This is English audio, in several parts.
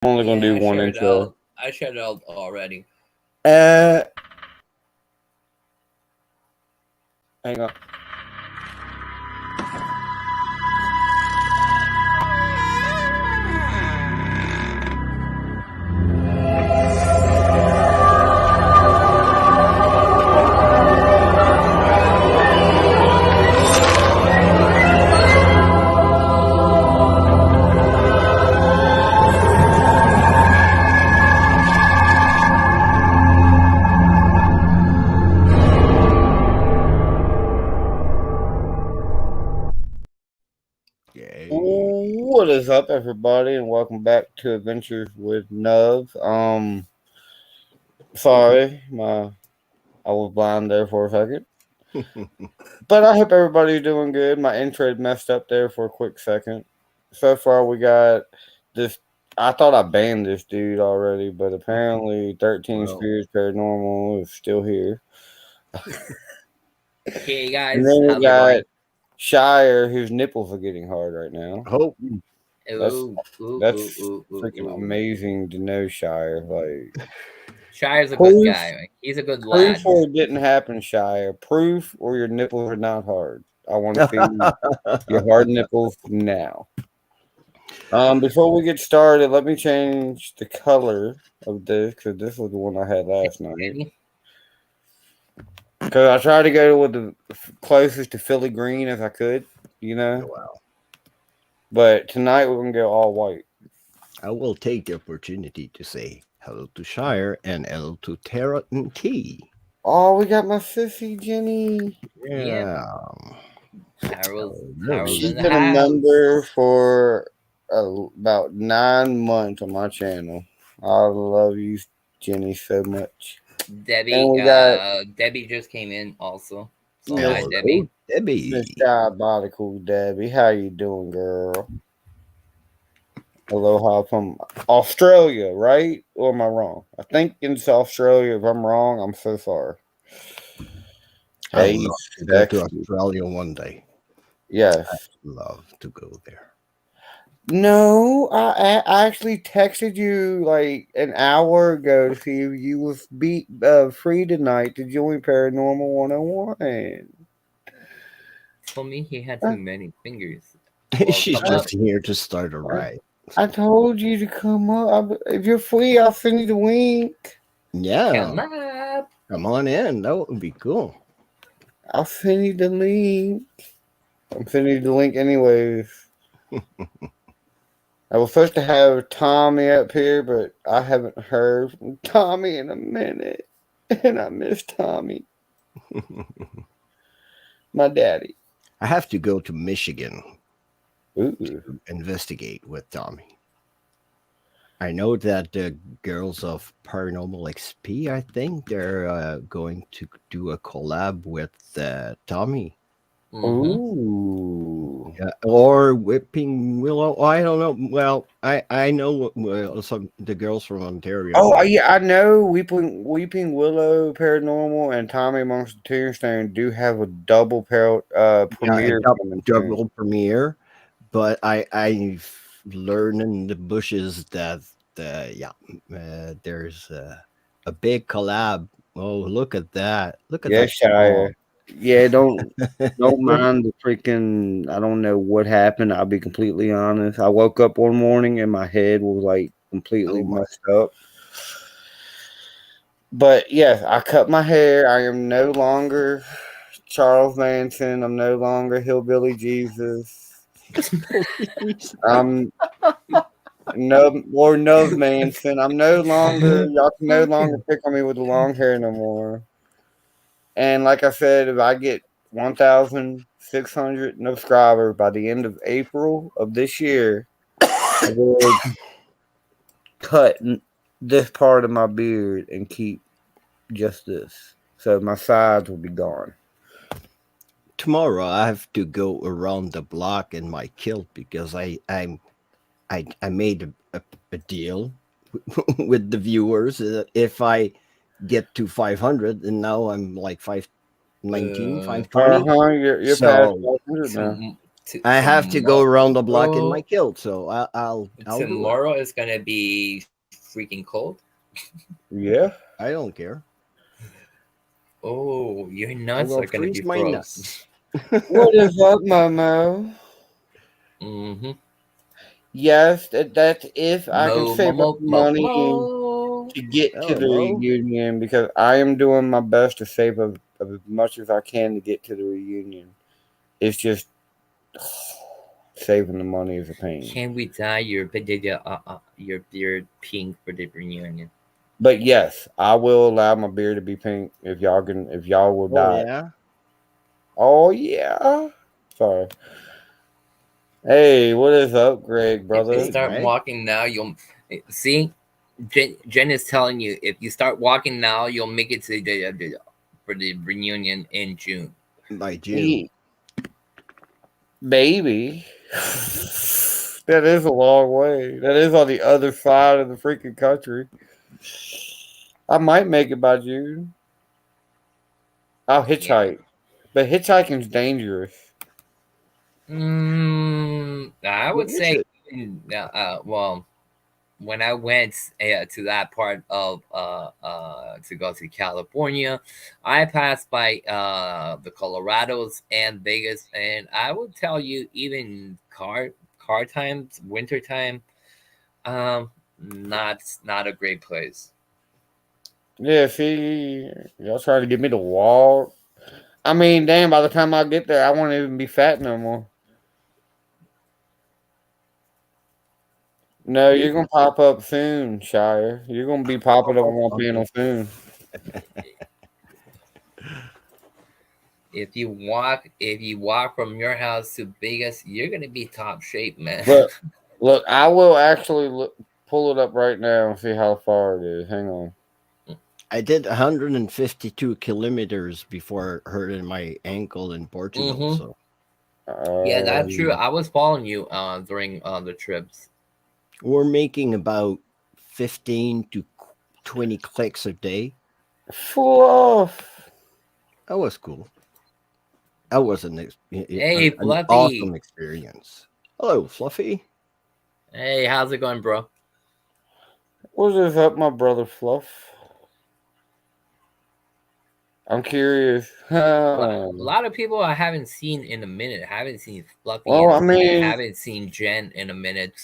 I'm only gonna do one intro. I shared it out already. Hang on. What is up, everybody, and welcome back to Adventures with Nub. Sorry, I was blind there for a second, but I hope everybody's doing good. My intro messed up there for a quick second. So far, we got this. I thought I banned this dude already, but apparently, 13 Spirits Paranormal is still here. Okay, guys, and then we got Shire, whose nipples are getting hard right now. Oh, that's freaking amazing to know, Shire. Like, Shire's a good guy. He's a good lad. Proof or it didn't happen, Shire. Proof or your nipples are not hard. I want to see your hard nipples now. Before we get started, let me change the color of this because this was the one I had last night. Because I tried to go with the closest to Philly green as I could, you know. Wow. But tonight we're going to go all white. I will take the opportunity to say hello to Shire and hello to Tarot and Key. Oh, we got my sissy, Jenny. Yeah. She's been a member for about 9 months on my channel. I love you, Jenny, so much. Debbie just came in also. So hi, Debbie. Miss Diabolical Debbie, how you doing, girl? Aloha from Australia, right? Or am I wrong? I think it's Australia. If I'm wrong, I'm so sorry. I'd love to go to Australia one day. Yes. I'd love to go there. No, I actually texted you like an hour ago to see if you was free tonight to join Paranormal 101. Told me he had too many fingers. She's just here to start a ride. I told you to come up. If you're free, I'll send you the link. Yeah. Come on in. That would be cool. I'll send you the link. I'm sending you the link anyways. I was supposed to have Tommy up here, but I haven't heard from Tommy in a minute. And I miss Tommy. My daddy. I have to go to Michigan to investigate with Tommy. I know that the girls of Paranormal XP, I think they're going to do a collab with Tommy. Ooh. Yeah, or Whipping Willow. I don't know. Well, I know some the girls from Ontario. Oh yeah, I know Weeping Willow Paranormal and Tommy Amongst the Tombstone do have a double premiere. Double premiere, but I've learned in the bushes that there's a big collab. Oh, look at that! Look at that! Shire. Yeah, don't mind the freaking. I don't know what happened. I'll be completely honest. I woke up one morning and my head was like completely messed up. But yes, I cut my hair. I am no longer Charles Manson. I'm no longer Hillbilly Jesus. I'm Nub Manson. I'm no longer. Y'all can no longer pick on me with the long hair no more. And like I said, if I get 1,600 subscribers by the end of April of this year, I will cut this part of my beard and keep just this. So my sides will be gone. Tomorrow I have to go around the block in my kilt because I made a deal with the viewers. If I get to 500 and now I'm like 519, 520. You're past 500 now. I have to go around the block in my tomorrow- kilt, so I'll do it. Tomorrow is gonna be freaking cold. Yeah. I don't care. Oh, your I nuts will are gonna be freeze my froze. nuts. What is up, Momo? Mm-hmm. Yes, that's if I can Mo mo save mo up mo money mo. to get to the Hello. reunion because I am doing my best to save up as much as I can to get to the reunion. It's just saving the money is a pain. Can we dye your beard pink for the reunion? But yes, I will allow my beard to be pink if y'all will Oh dye it. yeah. Oh yeah. Sorry. Hey, what is up, Greg, If you brother? Hey, start Greg. walking now, you'll see. Jen is telling you if you start walking now, you'll make it to for the reunion in June. By June. Maybe. That is a long way. That is on the other side of the freaking country. I might make it by June. I'll hitchhike. But hitchhiking's dangerous. I What would is say, it? well, when I went to that part of to go to California, I passed by the Colorados and Vegas, and I would tell you even car times, winter time, not a great place. Yeah, see, y'all trying to get me to walk. I mean, damn, by the time I get there, I won't even be fat no more. No, you're gonna pop up soon, Shire. You're gonna be popping up on my panel soon. If you walk from your house to Vegas, you're gonna be top shape, man. Look, I will actually pull it up right now and see how far it is. Hang on. I did 152 kilometers before hurting my ankle in Portugal. Mhm. So Yeah, that's true. Um, I was following you during the trips. we're making about 15 to 20 clicks a day. Fluff. That was cool. That was Hey, an Fluffy. awesome experience. Hello, Fluffy. Hey, how's it going, bro? What is up, my brother Fluff? I'm curious. A lot of people I haven't seen in a minute. I haven't seen Fluffy Well, in I a minute. mean, Haven't seen Jen in a minute.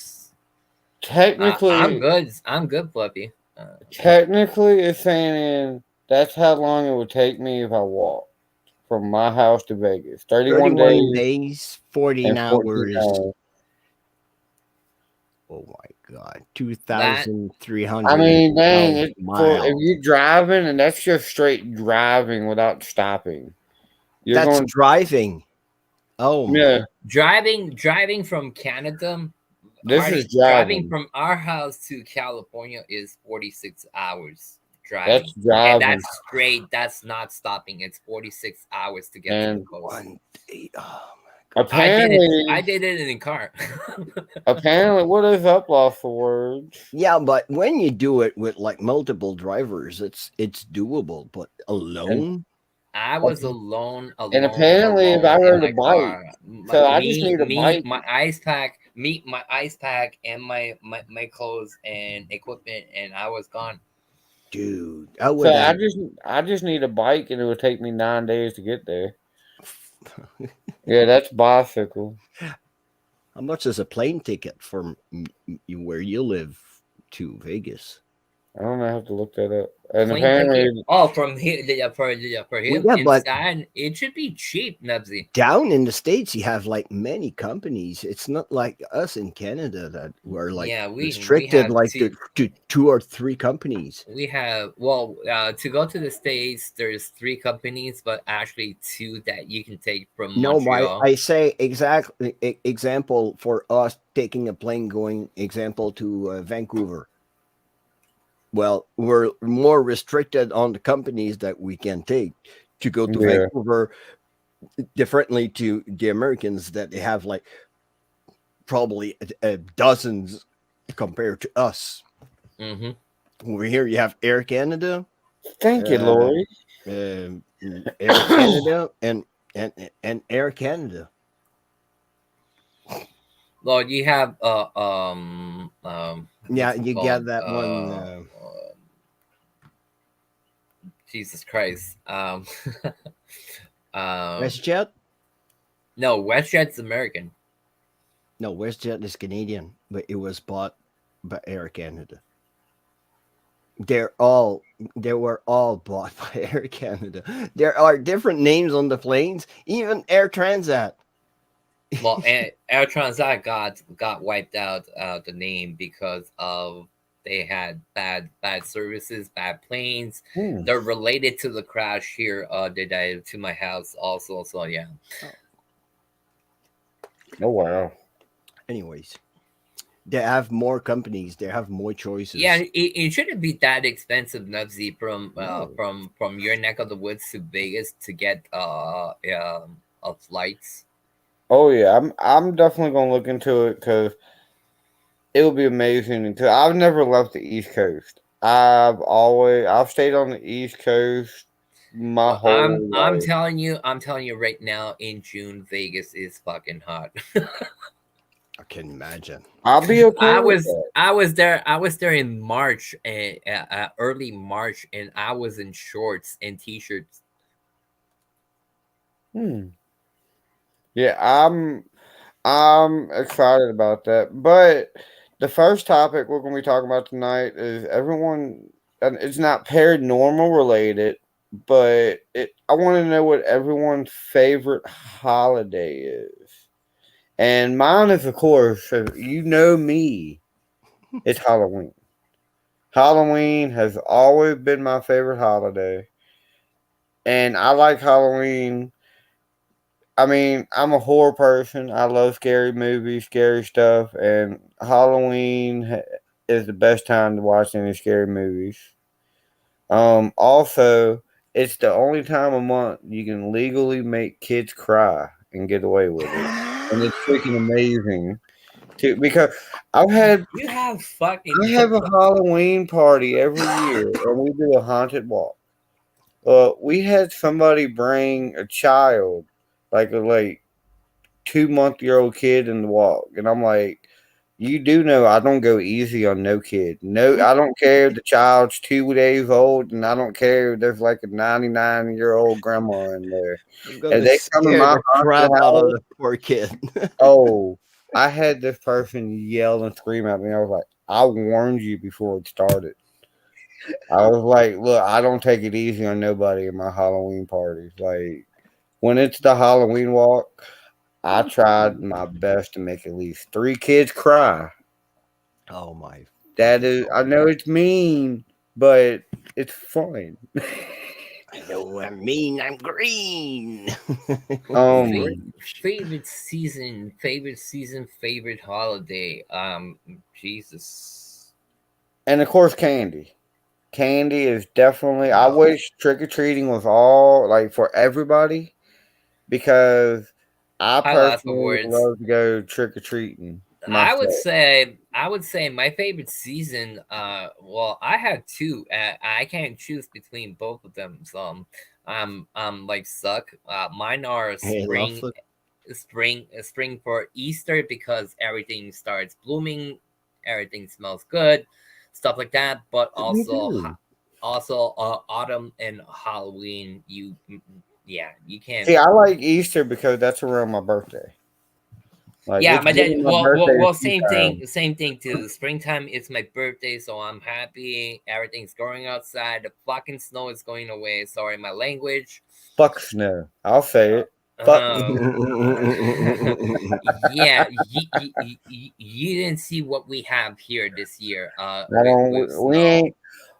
technically, I'm good. I'm good, Fluffy. technically, it's saying that's how long it would take me if I walked from my house to Vegas. 31 31 days days, 14 and 14 hours. hours. Oh my God. That 2,300 I mean, dang, if miles. you're driving and that's just straight driving without stopping, you're That's going. driving. Oh Yeah, my. driving from Canada. this is Driving driving. from our house to California is 46 hours That's driving, and driving. that's straight. That's not stopping. It's 46 hours to get to the And coast. One day. Oh apparently, I did it in a car. what is up, lost for words? yeah, but when you do it with like multiple drivers, it's doable. But And alone, I was alone apparently, if I in rode a my bike, car. so I just need a bike. My ice pack, and my clothes and equipment, and I was gone. dude, I So would have. I just need a bike, and it would take me 9 days to get there. Yeah, that's bicycle. How much is a plane ticket from where you live to Vegas? I don't know. I have to look that up. And Plane ticket. apparently, Oh, from here, for him Yeah, but inside, it should be cheap, Nubsy. down in the States, you have like many companies. It's not like us in Canada that were like Yeah, we restricted have like to 2 or 3 companies. we have to go to the States. There's 3 companies, but actually 2 that you can take from No, Montreal. I say exactly example for us taking a plane going example to Vancouver. Well, we're more restricted on the companies that we can take to go to yeah, Vancouver differently to the Americans that they have like probably dozens compared to us. Mm-hmm. Over here, you have Air Canada, thank you, Lori. Air Canada, and Air Canada. Well, you have Yeah, what's it you got called? that one. Jesus Christ. um, WestJet? no, WestJet's American. No, WestJet is Canadian, but it was bought by Air Canada. They're all they were all bought by Air Canada. There are different names on the planes, even Air Transat. Well, Air Transat got wiped out the name because of they had bad services, bad planes. Hmm. They're related to the crash here. They died to my house also. So yeah. Oh wow. Anyways, they have more companies. They have more choices. Yeah, it shouldn't be that expensive, Nubsy, No. from your neck of the woods to Vegas to get flights. Oh yeah, I'm definitely gonna look into it because it would be amazing. Because I've never left the East Coast. I've stayed on the East Coast my Well, whole life. I'm telling you right now, in June, Vegas is fucking hot. I can imagine. I'll be okay with that. I was there in March, early March, and I was in shorts and t-shirts. Hmm. Yeah, I'm excited about that. But the first topic we're going to be talking about tonight is everyone, and it's not paranormal related, but I want to know what everyone's favorite holiday is. And mine is, of course, you know me, it's Halloween. Halloween has always been my favorite holiday. And I like Halloween. I mean, I'm a horror person. I love scary movies, scary stuff, and is the best time to watch any scary movies. Also, it's the only time a month you can legally make kids cry and get away with it, and it's freaking amazing. Too, because I've had You have I fucking have a Halloween party every year, and we do a haunted walk. We had somebody bring a child, like a 2-month-old kid in the walk, and I'm like, you do know I don't go easy on no kid. No, I don't care if the child's 2 days old, and I don't care if there's like a 99-year-old grandma in there. I'm If gonna they come in scare my the haunted crap out of house, the poor kid. oh, I had this person yell and scream at me. I was like, I warned you before it started. I was like, look, I don't take it easy on nobody in my Halloween parties. Like, when it's the Halloween walk, I tried my best to make at least 3 kids cry. Oh my That fucking is, I god. know it's mean, but it's fun. I know I mean I'm green. fa- um, favorite season, favorite holiday. Jesus. and of course, candy. Candy is definitely. I Wow. wish trick or treating was all like for everybody because I Highlights for personally words. love to go trick or treating myself. I would say my favorite season. Well, I had two. I can't choose between both of them. So, like suck. Mine are Hey, spring, Lawful. spring for Easter because everything starts blooming, everything smells good, stuff like that. But Me also, too. autumn and Halloween. Yeah, you can't. See, I like Easter because that's around my birthday. Like Yeah, it's my dad. getting my Well, birthday same time. thing. Same thing too. Springtime is my birthday, so I'm happy. Everything's going outside. The fucking snow is going away. Sorry, my language. Fuck snow. I'll say it. Fuck Um, snow. yeah, you didn't see what we have here this year. I don't. With We snow. ain't.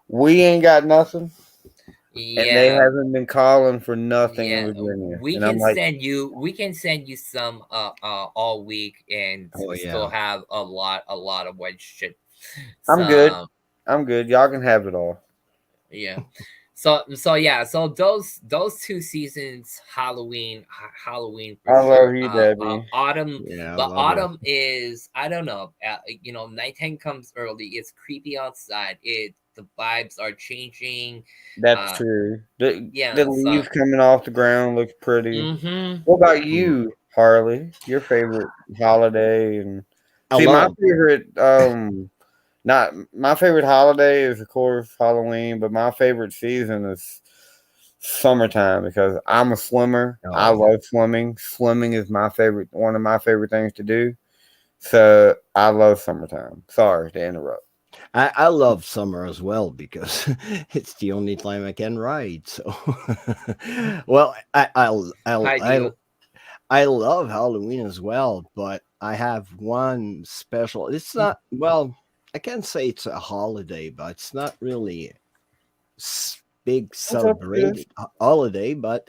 We ain't got nothing, and they Yeah, haven't been calling for nothing in yeah. Virginia. And I'm like, We can send you some all week and Oh still yeah. have a lot of white shit. I'm good. So I'm good. Y'all can have it all. yeah. So yeah, so those two seasons, Halloween for I love sure. you, Debbie. Autumn, Yeah, I but love you. autumn is, I don't know. Nighttime comes early. It's creepy outside. The vibes are changing. That's Uh, true. The yeah. So leaves coming off the ground looks pretty. mm-hmm. What about Mm. you, Harley? Your favorite holiday and I See, my love. favorite, not my favorite holiday is of course Halloween, but my favorite season is summertime because I'm a swimmer. I Oh, love swimming. Swimming is my favorite, one of my favorite things to do. So I love summertime. Sorry to interrupt. I love summer as well because it's the only time I can ride. So, well, I do. I love Halloween as well, but I have one special. It's not, well, I can't say it's a holiday, but it's not really big What's up with this? celebrated holiday. But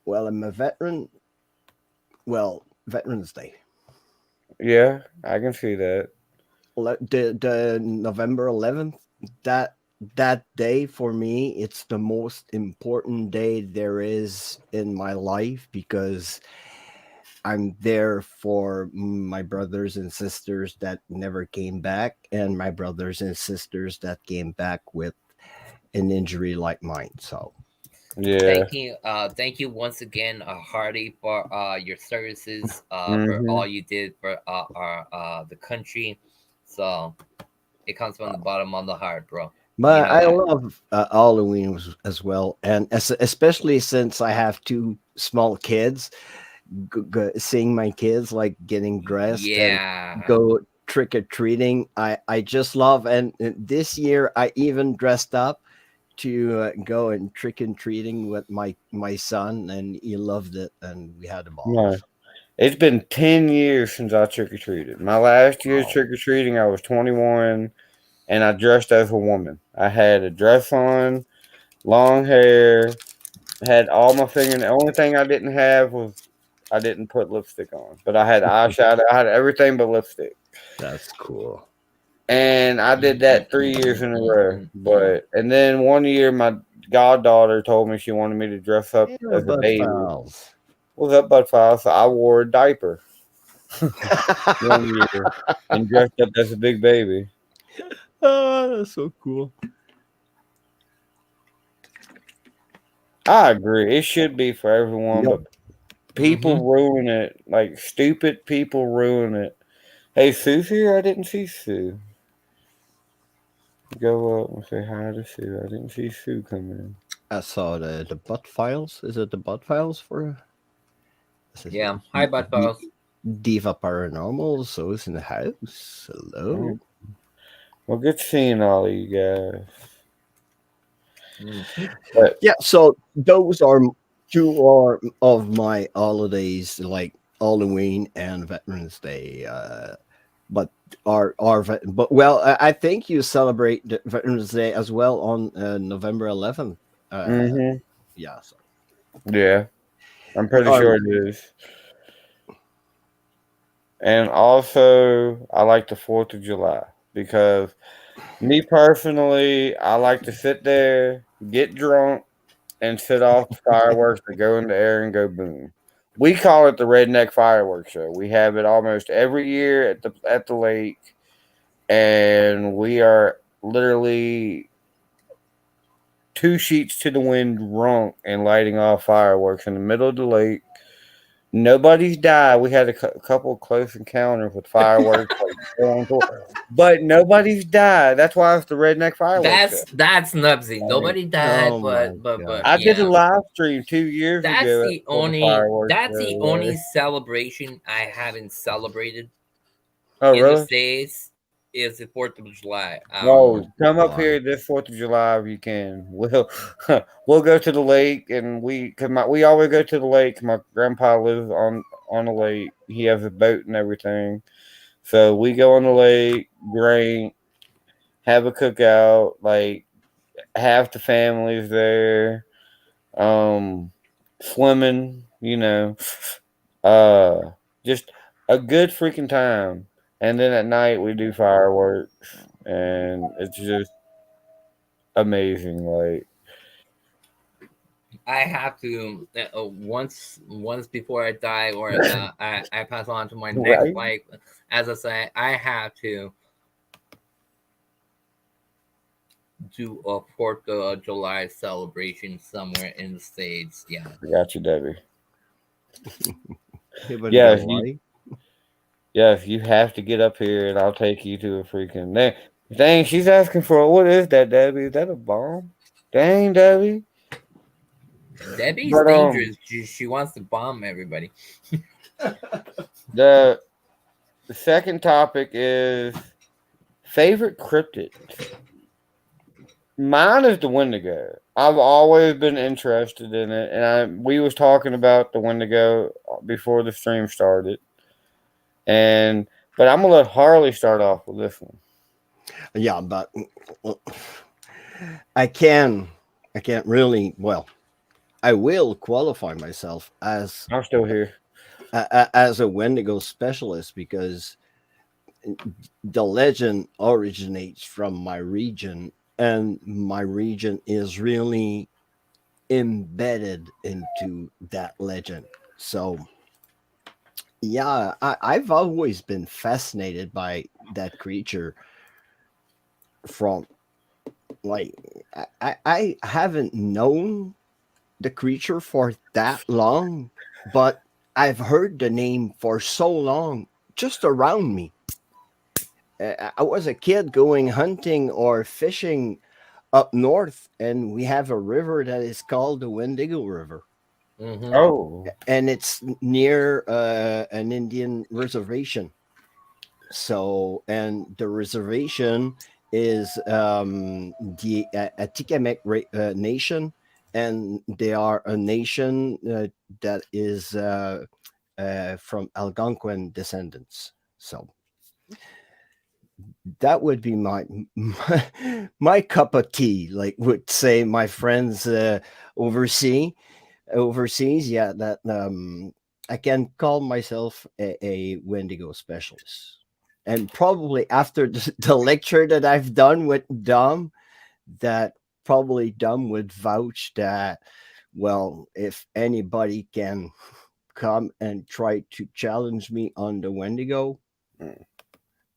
well, I'm a veteran. Well, Veterans Day. Yeah, I can see that. The November 11th, that that day for me, it's the most important day there is in my life because I'm there for my brothers and sisters that never came back, and my brothers and sisters that came back with an injury like mine. So, Yeah. Thank you once again, Hardy, for your services, for Mm-hmm. all you did for our the country. So it comes from the bottom of the heart, bro. You but know I that. love Halloween as well, and especially since I have two small kids, seeing my kids like getting dressed and Yeah. go trick or treating. I just love, and this year I even dressed up to go and trick and treating with my son, and he loved it, and we had a ball. No. It's been 10 years since I trick or treated. My last year's Oh, trick or treating, I was 21 and I dressed as a woman. I had a dress on, long hair, had all my finger. The only thing I didn't have was I didn't put lipstick on, but I had eyeshadow. I had everything but lipstick. that's cool. And I did that 3 years in a row. But and then one year, my goddaughter told me she wanted me to dress up Hey, as a but baby. files. What's up, bud? File? So I wore a diaper one year and dressed up as a big baby. Oh, that's so cool. I agree. It should be for everyone, Yep. but Mm-hmm. people ruin it. Like stupid people ruin it. Hey, Sue's here. I didn't see Sue. Go up and say hi to Sue. I didn't see Sue come in. I saw the butt files. Is it the butt files for? This is Yeah. Hi, Bud D- Fellows. Diva Paranormal. So is in the house. All right. Hello. Well, good seeing all of you guys. Mm-hmm. But Yeah. So those are two are of my holidays, like Halloween and Veterans Day. But but well, I think you celebrate the Veterans Day as well on November 11th. Uh, mm-hmm. yeah. So Yeah, I'm we pretty are. sure it is. And also, I like the 4th of July because me personally, I like to sit there, get drunk, and set off the fireworks that go in the air and go boom. We call it the Redneck Fireworks Show. We have it almost every year at the lake, and we are literally two sheets to the wind drunk and lighting off fireworks in the middle of the lake. Nobody's died. We had a couple close encounters with fireworks, like going but nobody's died. That's why it's the Redneck Fireworks Show. That's nubsy. Like, Nobody died, Oh my but god. I did a yeah. live stream 2 years ago for the fireworks That's the show. only Like, celebration I haven't celebrated oh, in the really? States is the 4th of July. No, Oh come up boy. here this 4th of July if you can. We'll go to the lake and we always go to the lake. My grandpa lives on the lake. He has a boat and everything. So we go on the lake, drink, have a cookout. Like half the family's there. Um, swimming. Uh, just a good freaking time. And then at night we do fireworks, and it's just amazing. Like, I have to once before I die or I pass on to my next right? life. As I say, I have to do a 4th of July celebration somewhere in the States. Yeah. I got you, Debbie. Anybody Yeah, got if you why? Yes, you have to get up here, and I'll take you to a freaking. Dang, she's asking for what is that, Debbie? Is that a bomb? Dang, Debbie. Debbie's But dangerous. She wants to bomb everybody. the second topic is favorite cryptid. Mine is the Wendigo. I've always been interested in it, and we was talking about the Wendigo before the stream started. But I'm gonna let Harley start off with this one. Yeah, but I can I can't really. Well, I will qualify myself I'm still here. as a Wendigo specialist because the legend originates from my region, and my region is really embedded into that legend. So, yeah, I've always been fascinated by that creature from like I haven't known the creature for that long, but I've heard the name for so long just around me. I was a kid going hunting or fishing up north, and we have a river that is called the Wendigo River, Mm-hmm. Oh, and it's near an Indian reservation. So, and the reservation is the Atikamekw Nation, and they are a nation that is from Algonquin descendants. So that would be my cup of tea, like would say my friends overseas. Yeah, that I can call myself a Wendigo specialist. And probably after the lecture that I've done with Dom, that probably Dom would vouch that, well, if anybody can come and try to challenge me on the Wendigo,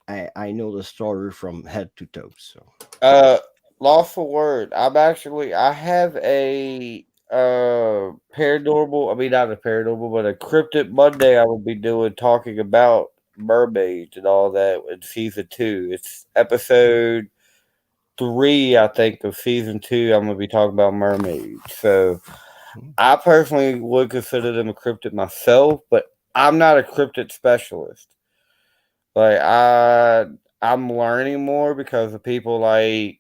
I know the story from head to toe. So uh, lost for word. I have a paranormal. I mean, not a paranormal, but a cryptid Monday. I will be doing talking about mermaids and all that in season 2. It's episode 3, I think, of season 2. I'm gonna be talking about mermaids. So I personally would consider them a cryptid myself, but I'm not a cryptid specialist. Like I'm learning more because of people like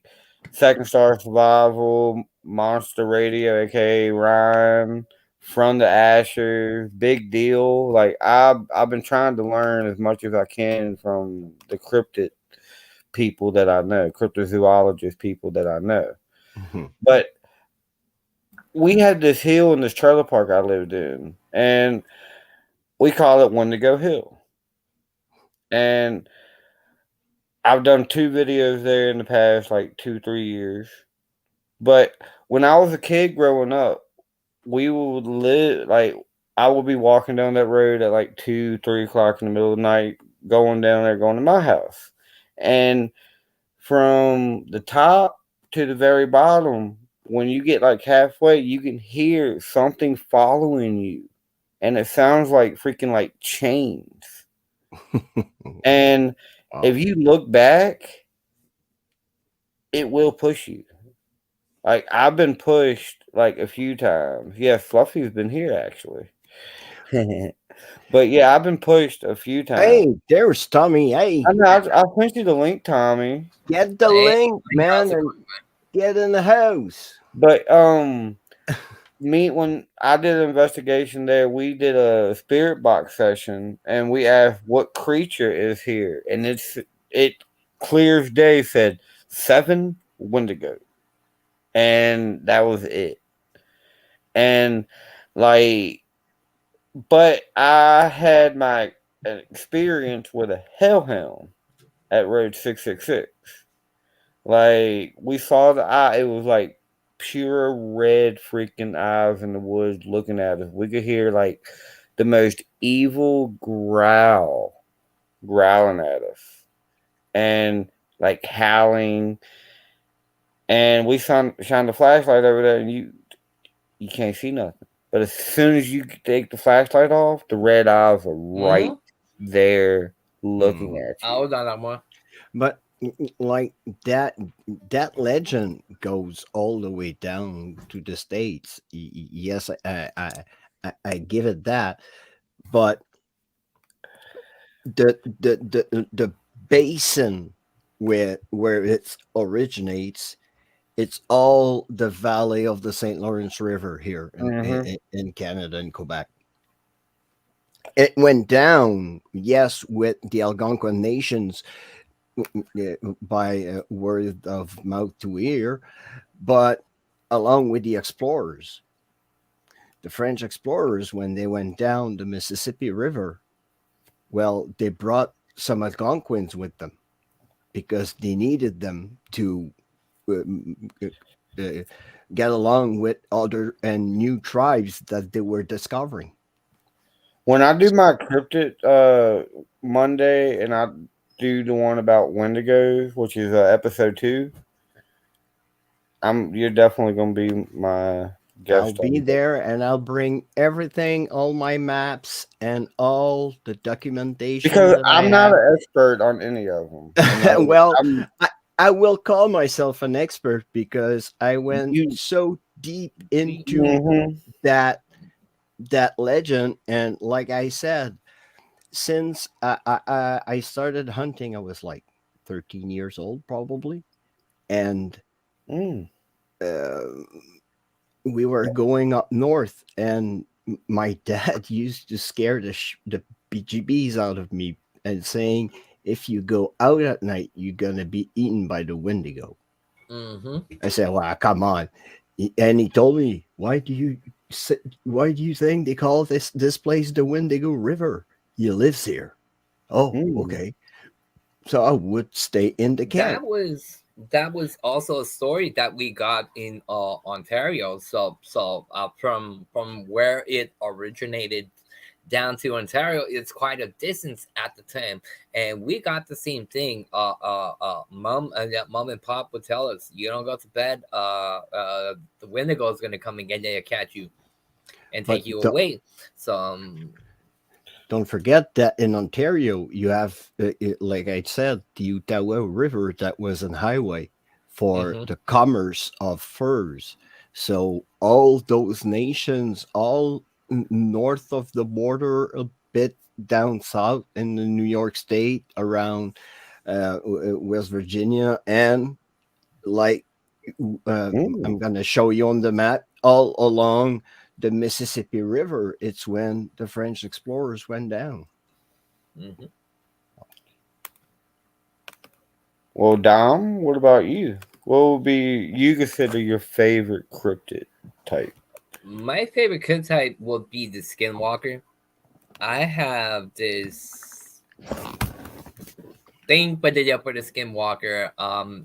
Second Star Survival, Monster Radio, aka Ryan, From the Asher, Big Deal. Like I've been trying to learn as much as I can from the cryptid people that I know, cryptozoologist people that I know. mhm. But we had this hill in this trailer park I lived in, and we call it Wendigo Hill. And I've done 2 videos there in the past like 2-3 years. But when I was a kid growing up, we would live like I would be walking down that road at like 2-3 o'clock in the middle of the night, going down there, going to my house, and from the top to the very bottom, when you get like halfway, you can hear something following you, and it sounds like freaking like chains. And Wow. if you look back, it will push you. Like I've been pushed like a few times. Yeah, Fluffy's been here actually. But yeah, I've been pushed a few times. Hey, there's Tommy. Hey, I know. I'll send you the link, Tommy. get the Hey, link, how's man, it and going? get in the house. But me when I did an investigation there, we did a spirit box session, and we asked what creature is here, and it clear as day said 7 Wendigo, and that was it. And like, but I had my experience with a hellhound at Road 666. Like we saw the eye, it was like pure red freaking eyes in the woods looking at us. We could hear like the most evil growling at us, and like howling. And we shine the flashlight over there, and you can't see nothing. But as soon as you take the flashlight off, the red eyes are Mm-hmm. right there looking at I was you. on that one. But like that that legend goes all the way down to the States. Yes, I give it that. But the basin where it originates, it's all the valley of the St. Lawrence River here Mm-hmm. in Canada and Quebec. It went down, yes, with the Algonquin nations, by word of mouth to ear, but along with the explorers, the French explorers, when they went down the Mississippi River, well, they brought some Algonquins with them because they needed them to uh, uh, get along with other and new tribes that they were discovering. When I do my cryptid Monday, and I do the one about Wendigos, which is episode 2, you're definitely gonna be my I'll guest be on that. there and I'll bring everything, all my maps and all the documentation Because that I I'm not have. an expert on any of them, and Well, I'm I, I will call myself an expert because I went you. so deep into Mm-hmm. that legend. And like I said, since I started hunting, I was like 13 years old, probably. And Mm. uh, we were going up north, and my dad used to scare the BGBs out of me and saying, if you go out at night, you're going to be eaten by the Wendigo. Mm-hmm. I said, well, come on. And he told me, why do you think they call this place the Wendigo River? He lives here. Oh, Mm. okay. So I would stay in the camp. That was also a story that we got in Ontario. From where it originated down to Ontario, it's quite a distance at the time, and we got the same thing. Mom and pop would tell us, "You don't go to bed. The Wendigo is gonna come and get you, catch you, and But take you away." So don't forget that in Ontario, you have, like I said, the Ottawa River that was a highway for mhm. the commerce of furs. So all those nations, all north of the border, a bit down south in the New York State, around West Virginia, and like Mm. I'm going to show you on the map, all along the Mississippi River, it's when the French explorers went down. Mhm. Well, Dom, what about you? What would be you consider your favorite cryptid type? My favorite kid type would be the Skinwalker. I have this thing for the Skinwalker.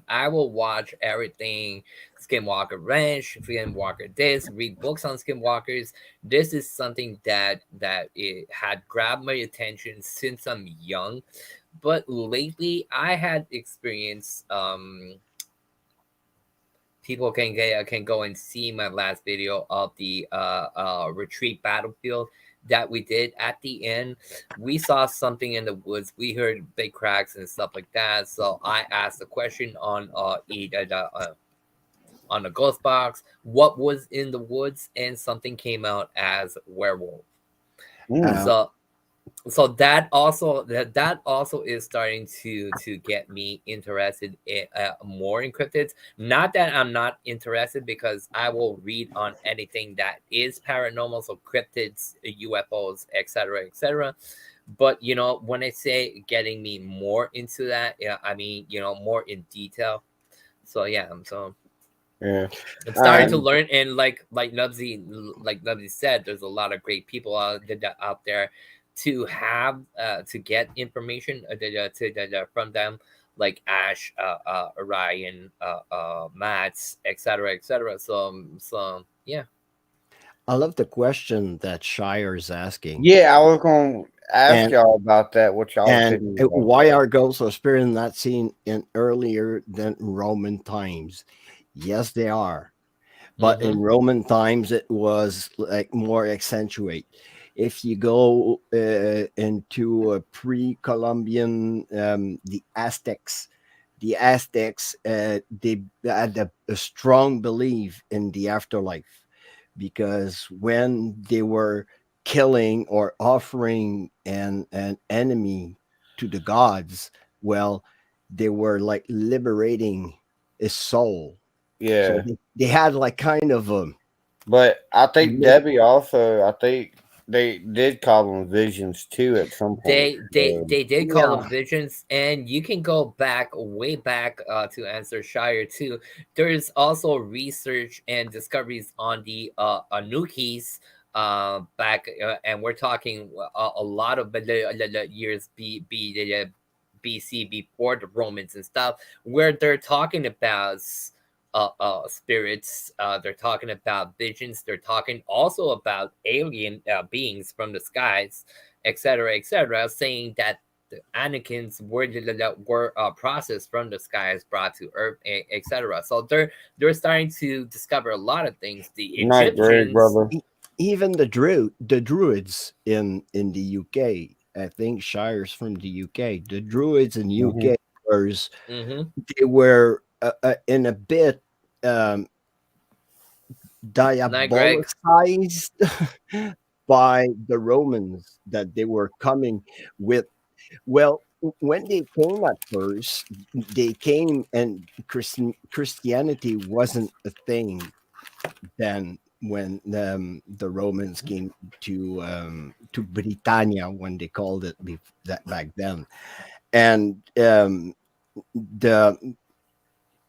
I will watch everything Skinwalker Ranch, Skinwalker this, read books on Skinwalkers. This is something that it had grabbed my attention since I'm young. But lately I had experienced people can go and see my last video of the retreat battlefield that we did. At the end, we saw something in the woods. We heard big cracks and stuff like that. So I asked the question on the ghost box, what was in the woods, and something came out as werewolf. Mm. Uh, So that also is starting to get me interested in more in cryptids. Not that I'm not interested, because I will read on anything that is paranormal, so cryptids, UFOs, etc., etc. But when I say getting me more into that, yeah, I mean more in detail. So yeah, so Yeah. I'm starting to Um, learn, and like Nubsy said, there's a lot of great people out there to have to get information from them, like Ash, Ryan, Mats, etc., etc. So yeah. I love the question that Shire is asking, yeah, I was gonna ask and y'all about that. What y'all opinion about why that? are ghosts or spirits not seen in earlier than Roman times? Yes, they are, but Mm-hmm. in Roman times it was like more accentuate. if you go into a pre-Columbian, the Aztecs, they had a strong belief in the afterlife, because when they were killing or offering an enemy to the gods, well, they were like liberating his soul. So Yeah. they had like kind of a But I think Debbie also, I think they did call them visions too at some point. They did call them yeah, visions, and you can go back way back to answer Shire too. There is also research and discoveries on the Anukis back, and we're talking a lot of the years BC before the Romans and stuff, where they're talking about spirits. They're talking about visions. They're talking also about alien beings from the skies, etc., saying that the Anakins were processed from the skies, brought to Earth, etc. So they're starting to discover a lot of things. The Night, Greg, Egyptians. brother. even the druids in the UK. I think Shire's from the UK. The druids in Hmm. UK was Mm-hmm. they were in a bit um, Night, Greg. diabolicized by the Romans, that they were coming with. Well, when they came at first, they came and Christianity wasn't a thing then, when the Romans came to Britannia, when they called it that back then. And the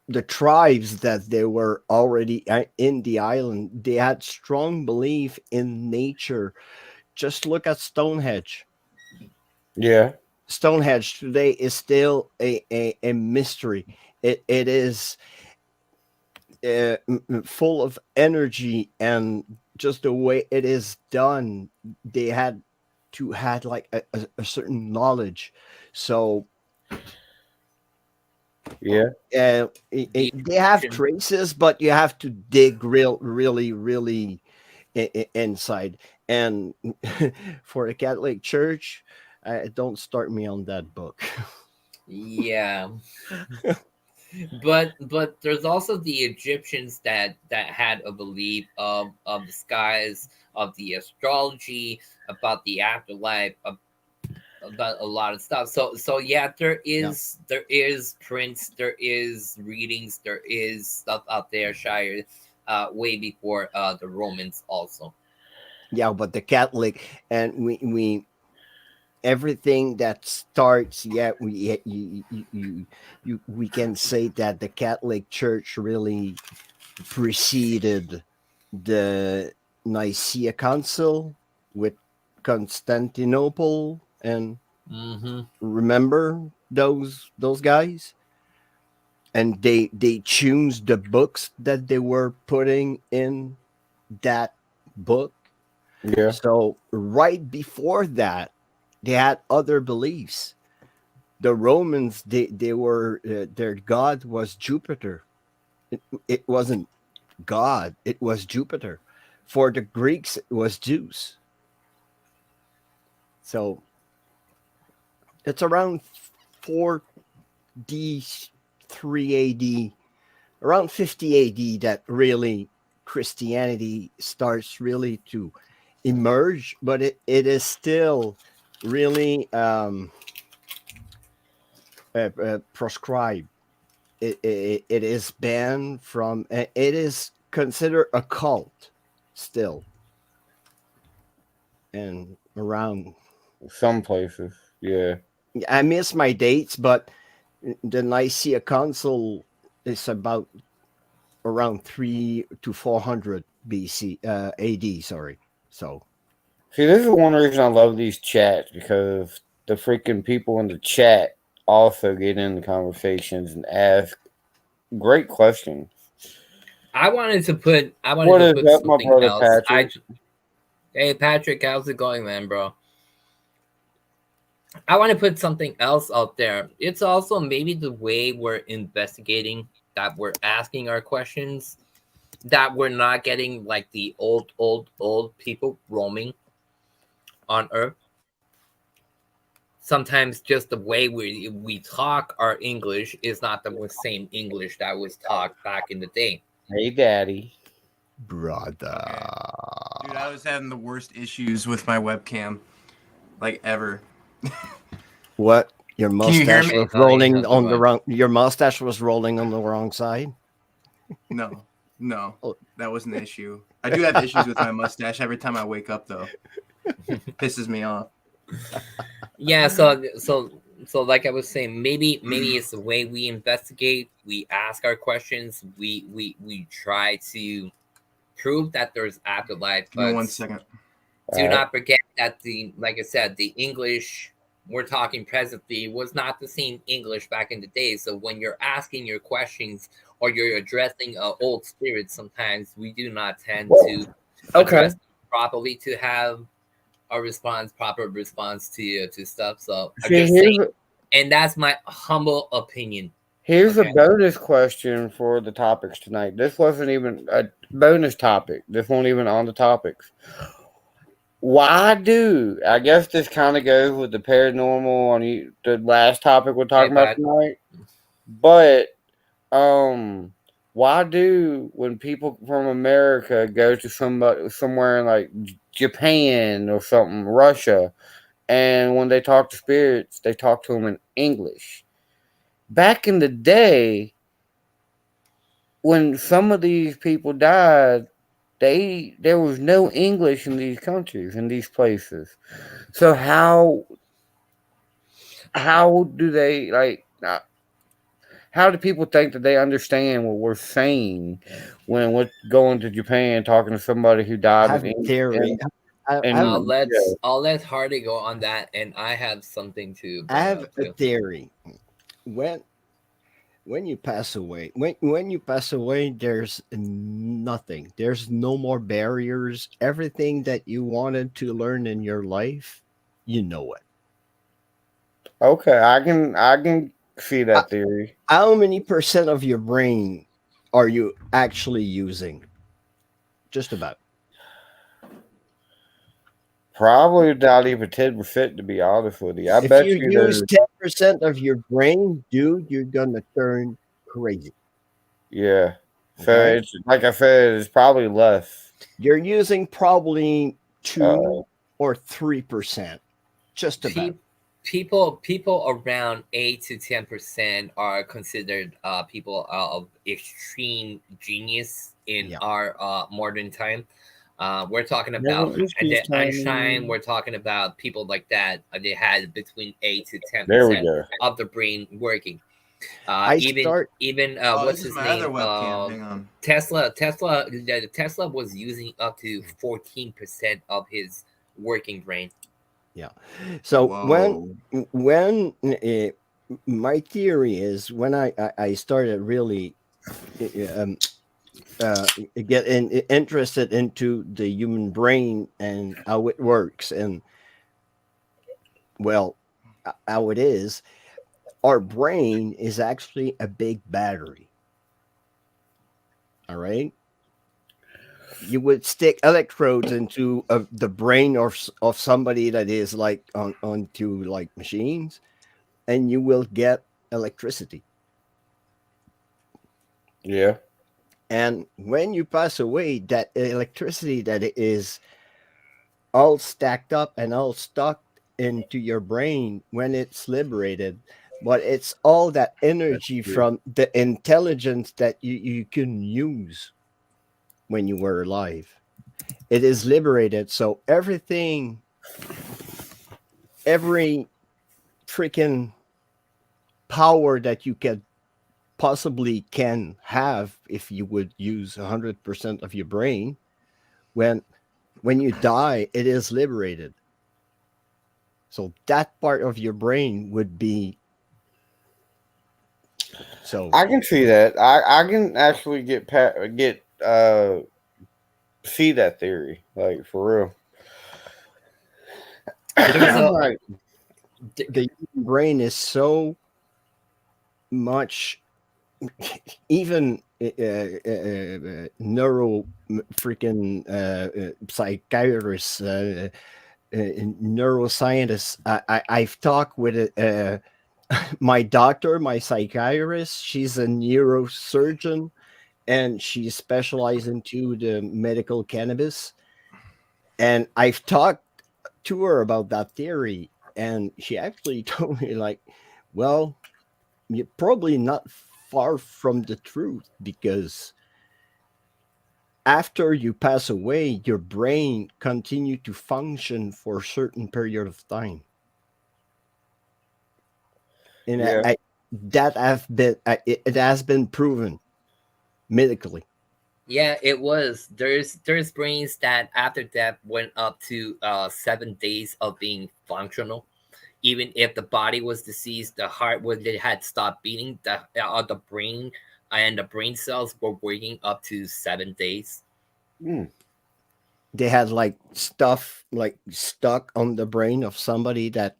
the tribes that they were already in the island, they had strong belief in nature. Just look at Stonehenge. Yeah. Stonehenge today is still a mystery. It is full of energy, and just the way it is done, they had to had like a certain knowledge. So Yeah. The they have Egyptian. traces, but you have to dig really inside. And for the Catholic Church, don't start me on that book. Yeah. But there's also the Egyptians that had a belief of the skies, of the astrology, about the afterlife, about a lot of stuff. So yeah, Yeah. there is prints, there is readings, there is stuff out there, Shire, way before the Romans also. Yeah, but the Catholic, and we everything that starts, yeah, we can say that the Catholic Church really preceded the Nicaea Council with Constantinople. And Mm-hmm. remember those guys, and they choose the books that they were putting in that book. Yeah. So right before that, they had other beliefs. The Romans, they were their god was Jupiter. It wasn't God, it was Jupiter. For the Greeks, it was Zeus. So it's around 4D 3 AD, around 50 AD, that really Christianity starts really to emerge, but it is still really proscribed. It is banned from. It is considered a cult still, and around. Some places. Yeah. I miss my dates, but the Nicaea Council is about around 3 to 400 BC AD. Sorry, so See, this is one reason I love these chats, because the freaking people in the chat also get in the conversations and ask great questions. I wanted What to is put up, my something brother else. Patrick? Hey Patrick, how's it going, man, bro? I want to put something else out there. It's also maybe the way we're investigating, that we're asking our questions, that we're not getting like the old people roaming. on Earth. Sometimes just the way we talk our English is not the same English that was talked back in the day. Hey, Daddy. Brother. Okay. Dude, I was having the worst issues with my webcam, like ever. What? Your Can you hear mustache me? was rolling on the wrong. Your mustache was rolling on the wrong side. No, Oh. that wasn't the issue. I do have issues with my mustache every time I wake up, though. Pisses me off. Yeah, so like I was saying, maybe it's the way we investigate, we ask our questions, we try to prove that there's afterlife. Give me But 1 second. do not forget that like I said, the English we're talking presently was not the same English back in the day. So when you're asking your questions or you're addressing old spirits, sometimes we do not tend to address them properly to have a proper response to stuff. So I'm just saying, and that's my humble opinion. Here's a bonus question for the topics tonight. This wasn't even a bonus topic. This wasn't even on the topics. Why do, I guess this kind of goes with the paranormal on the last topic we're talking about tonight. But why do, when people from America go to somewhere in like Japan or something, Russia, and when they talk to spirits, they talk to them in English? Back in the day, when some of these people died, there was no English in these countries, in these places. So how do they, like, how do people think that they understand what we're saying when we're going to Japan talking to somebody who died? I have a theory. I'll let Hardy go on that, and I have something to. I have a theory. When you pass away, when you pass away, there's nothing. There's no more barriers. Everything that you wanted to learn in your life, you know it. Okay, I can see that theory. How many percent of your brain are you actually using? Just about. Probably not even 10%, to be honest with you. I bet you use 10% of your brain, dude, you're gonna turn crazy. Yeah. So it's like I said, it's probably less. You're using probably 2 or 3%. Just about. People around 8 to 10% are considered people of extreme genius in our modern time. We're talking about Einstein. We're talking about people like that. They had between 8 to 10% of the brain working. Even what's his name? Tesla. Tesla was using up to 14% of his working brain. Yeah. So when my theory is, when I started really get interested into the human brain and how it works, and well, how it is, our brain is actually a big battery. All right. You would stick electrodes into the brain of somebody that is like onto like machines, and you will get electricity. Yeah. And when you pass away, that electricity that is all stacked up and all stuck into your brain, when it's liberated, but it's all that energy from the intelligence that you can use when you were alive. It is liberated. So every freaking power that you possibly can have, if you would use 100% of your brain, when you die, it is liberated. So that part of your brain would be. So I can see that. I can actually see that theory, like, for real. The human brain is so much, even neuro freaking psychiatrists neuroscientist. I've talked with my doctor, my psychiatrist. She's a neurosurgeon, and she specializes into the medical cannabis. And I've talked to her about that theory, and she actually told me, like, well, you're probably not far from the truth, because after you pass away, your brain continue to function for a certain period of time. And Yeah. that it has been proven medically. Yeah, it was. There's brains that after death went up to 7 days of being functional. Even if the body was deceased, the heart would it had stopped beating. The brain and the brain cells were working up to 7 days. They had like stuff like stuck on the brain of somebody that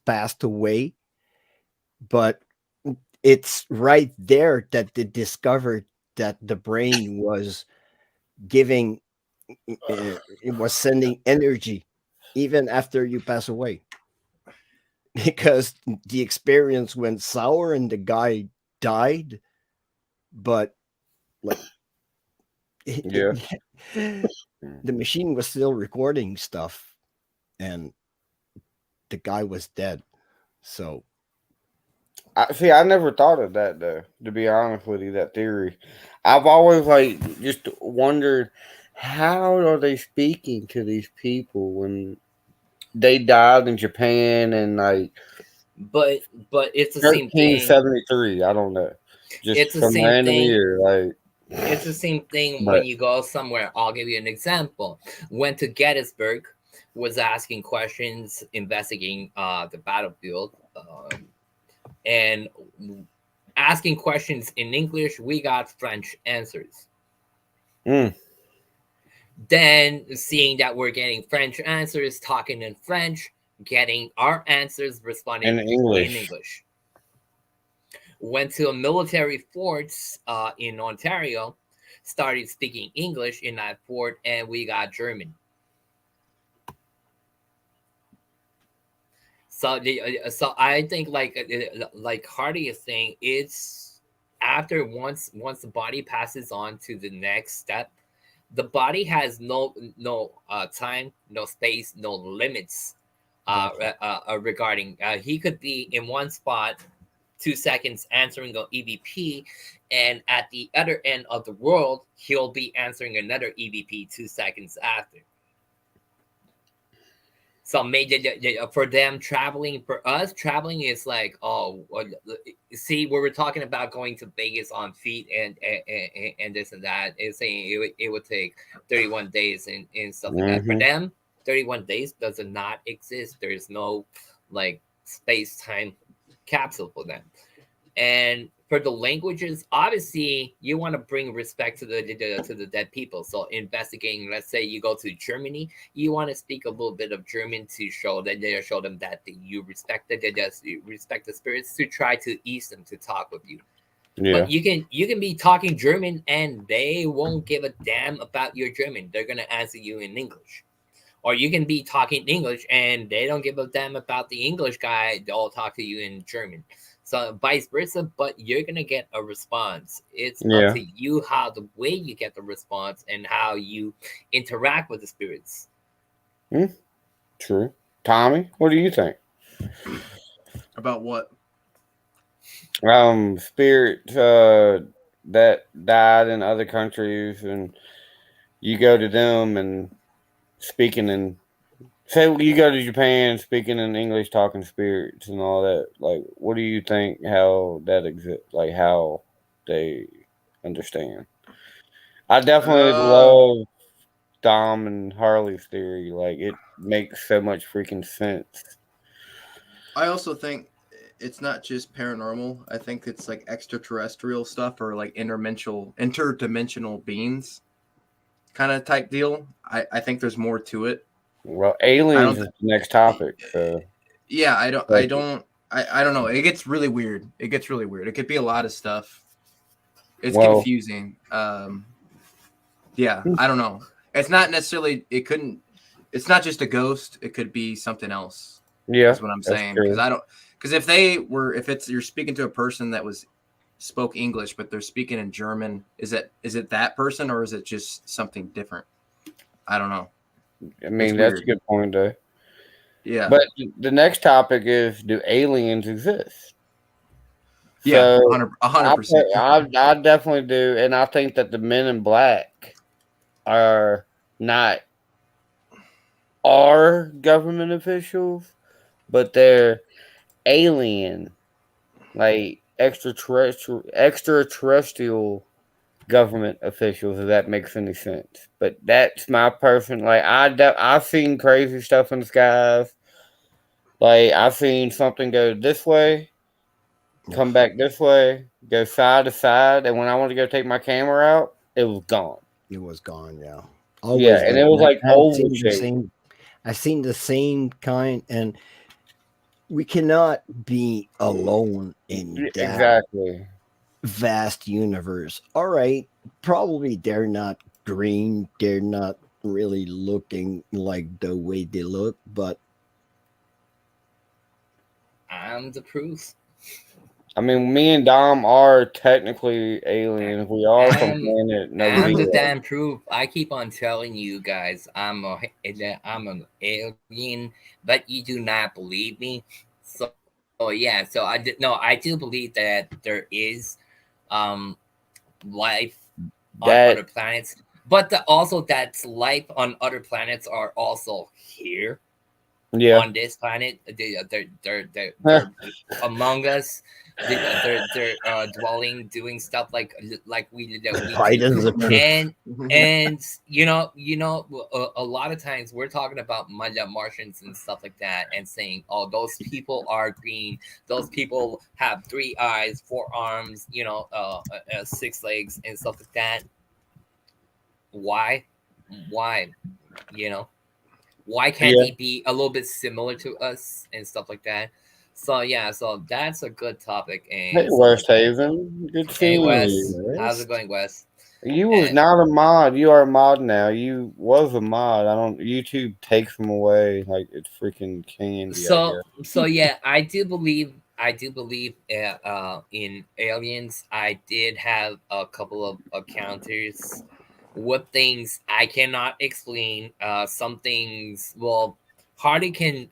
passed away, but it's right there that they discovered that the brain was giving, it was sending energy even after you pass away, because the experience went sour and the guy died, but like Yeah. the machine was still recording stuff, and the guy was dead. So I never thought of that though. To be honest with you, that theory, I've always like just wondered how are they speaking to these people when they died in Japan and like But it's the same thing. 1373. I don't know, just It's the some same random thing. year. Like It's the same thing But- when you go somewhere. I'll give you an example. Went to Gettysburg, was asking questions, investigating the battlefield, and asking questions in English. We got French answers. Mm. Then seeing that we're getting French answers, talking in French, getting our answers, responding In English. In English. Went to a military fort in Ontario, started speaking English in that fort, and we got German. So I think like Hardy is saying, it's after once the body passes on to the next step, the body has no time, no space, no limits regarding he could be in one spot 2 seconds answering an EVP, and at the other end of the world he'll be answering another EVP 2 seconds after. So maybe for them traveling, for us traveling is like, oh, see, we were talking about going to Vegas on feet and this and that. It's saying it would take 31 days and stuff like that. For them, 31 days does not exist. There is no like space-time capsule for them. And for the languages, obviously, you want to bring respect to the dead people. So investigating, let's say you go to Germany, you want to speak a little bit of German to show them that you respect respect the spirits, to try to ease them to talk with you. Yeah. But you can be talking German and they won't give a damn about your German. They're gonna answer you in English. Or you can be talking English and they don't give a damn about the English guy. They'll talk to you in German. So vice versa, but you're gonna get a response. It's up to you how the way you get the response and how you interact with the spirits. True. Tommy, what do you think? About what? Spirits that died in other countries, and you go to them and speaking in. Say you go to Japan, speaking in English, talking spirits and all that. Like, what do you think? How that exists? Like, how they understand? I definitely love Dom and Harley's theory. Like, it makes so much freaking sense. I also think it's not just paranormal. I think it's like extraterrestrial stuff or like interdimensional beings kind of type deal. I think there's more to it. Well, aliens is the next topic. So. Yeah, I don't know. It gets really weird. It could be a lot of stuff. It's confusing. Yeah, I don't know. It's not necessarily. It couldn't. it's not just a ghost. It could be something else. Yeah, Is what I'm that's saying. true. Because if you're speaking to a person that spoke English, but they're speaking in German, is it that person or is it just something different? I don't know. I mean, that's a good point, though. Yeah. But the next topic is, do aliens exist? Yeah, So 100%. I definitely do, and I think that the Men in Black are not our government officials, but they're alien, like extraterrestrial government officials. If that makes any sense, but that's my person. Like I've seen crazy stuff in the skies. Like I've seen something go this way, come back this way, go side to side, and when I wanted to go take my camera out, it was gone. It was gone. Yeah, Yeah, always and like it was that. like oval shape. I've seen the same kind, and we cannot be alone in that Exactly. vast universe. All right, probably they're not green. They're not really looking like the way they look, but I'm the proof. I mean, me and Dom are technically aliens. We are from planet I'm the Novia. damn proof. I keep on telling you guys I'm an alien, but you do not believe me. So yeah, so I do believe that there is life on other planets, but also that life on other planets are also here. Yeah. On this planet, they're among us. They're dwelling, doing stuff like we right do, as a proof. and a lot of times we're talking about Martians and stuff like that, and saying, oh, those people are green. Those people have 3 eyes, 4 arms, 6 legs, and stuff like that. Why? You know. Why can't they be a little bit similar to us and stuff like that? So yeah, so that's a good topic. And hey, West Haven, good seeing you. How's it going, Wes? You was not a mod. You are a mod now. You was a mod. I don't. YouTube takes them away like it's freaking candy. So yeah, I do believe in aliens. I did have a couple of encounters with things I cannot explain. Some things, well, Hardy can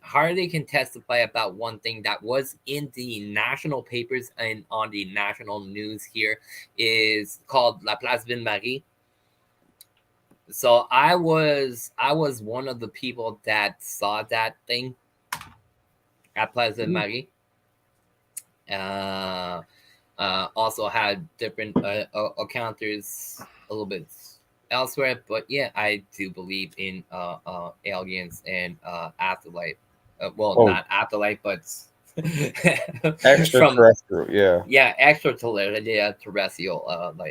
testify about one thing that was in the national papers and on the national news here, is called La Place Ville Marie. So I was one of the people that saw that thing at Place Ville Marie. Also had different encounters a little bit elsewhere, but yeah, I do believe in aliens and afterlife. Not afterlife, but extraterrestrial. Extraterrestrial.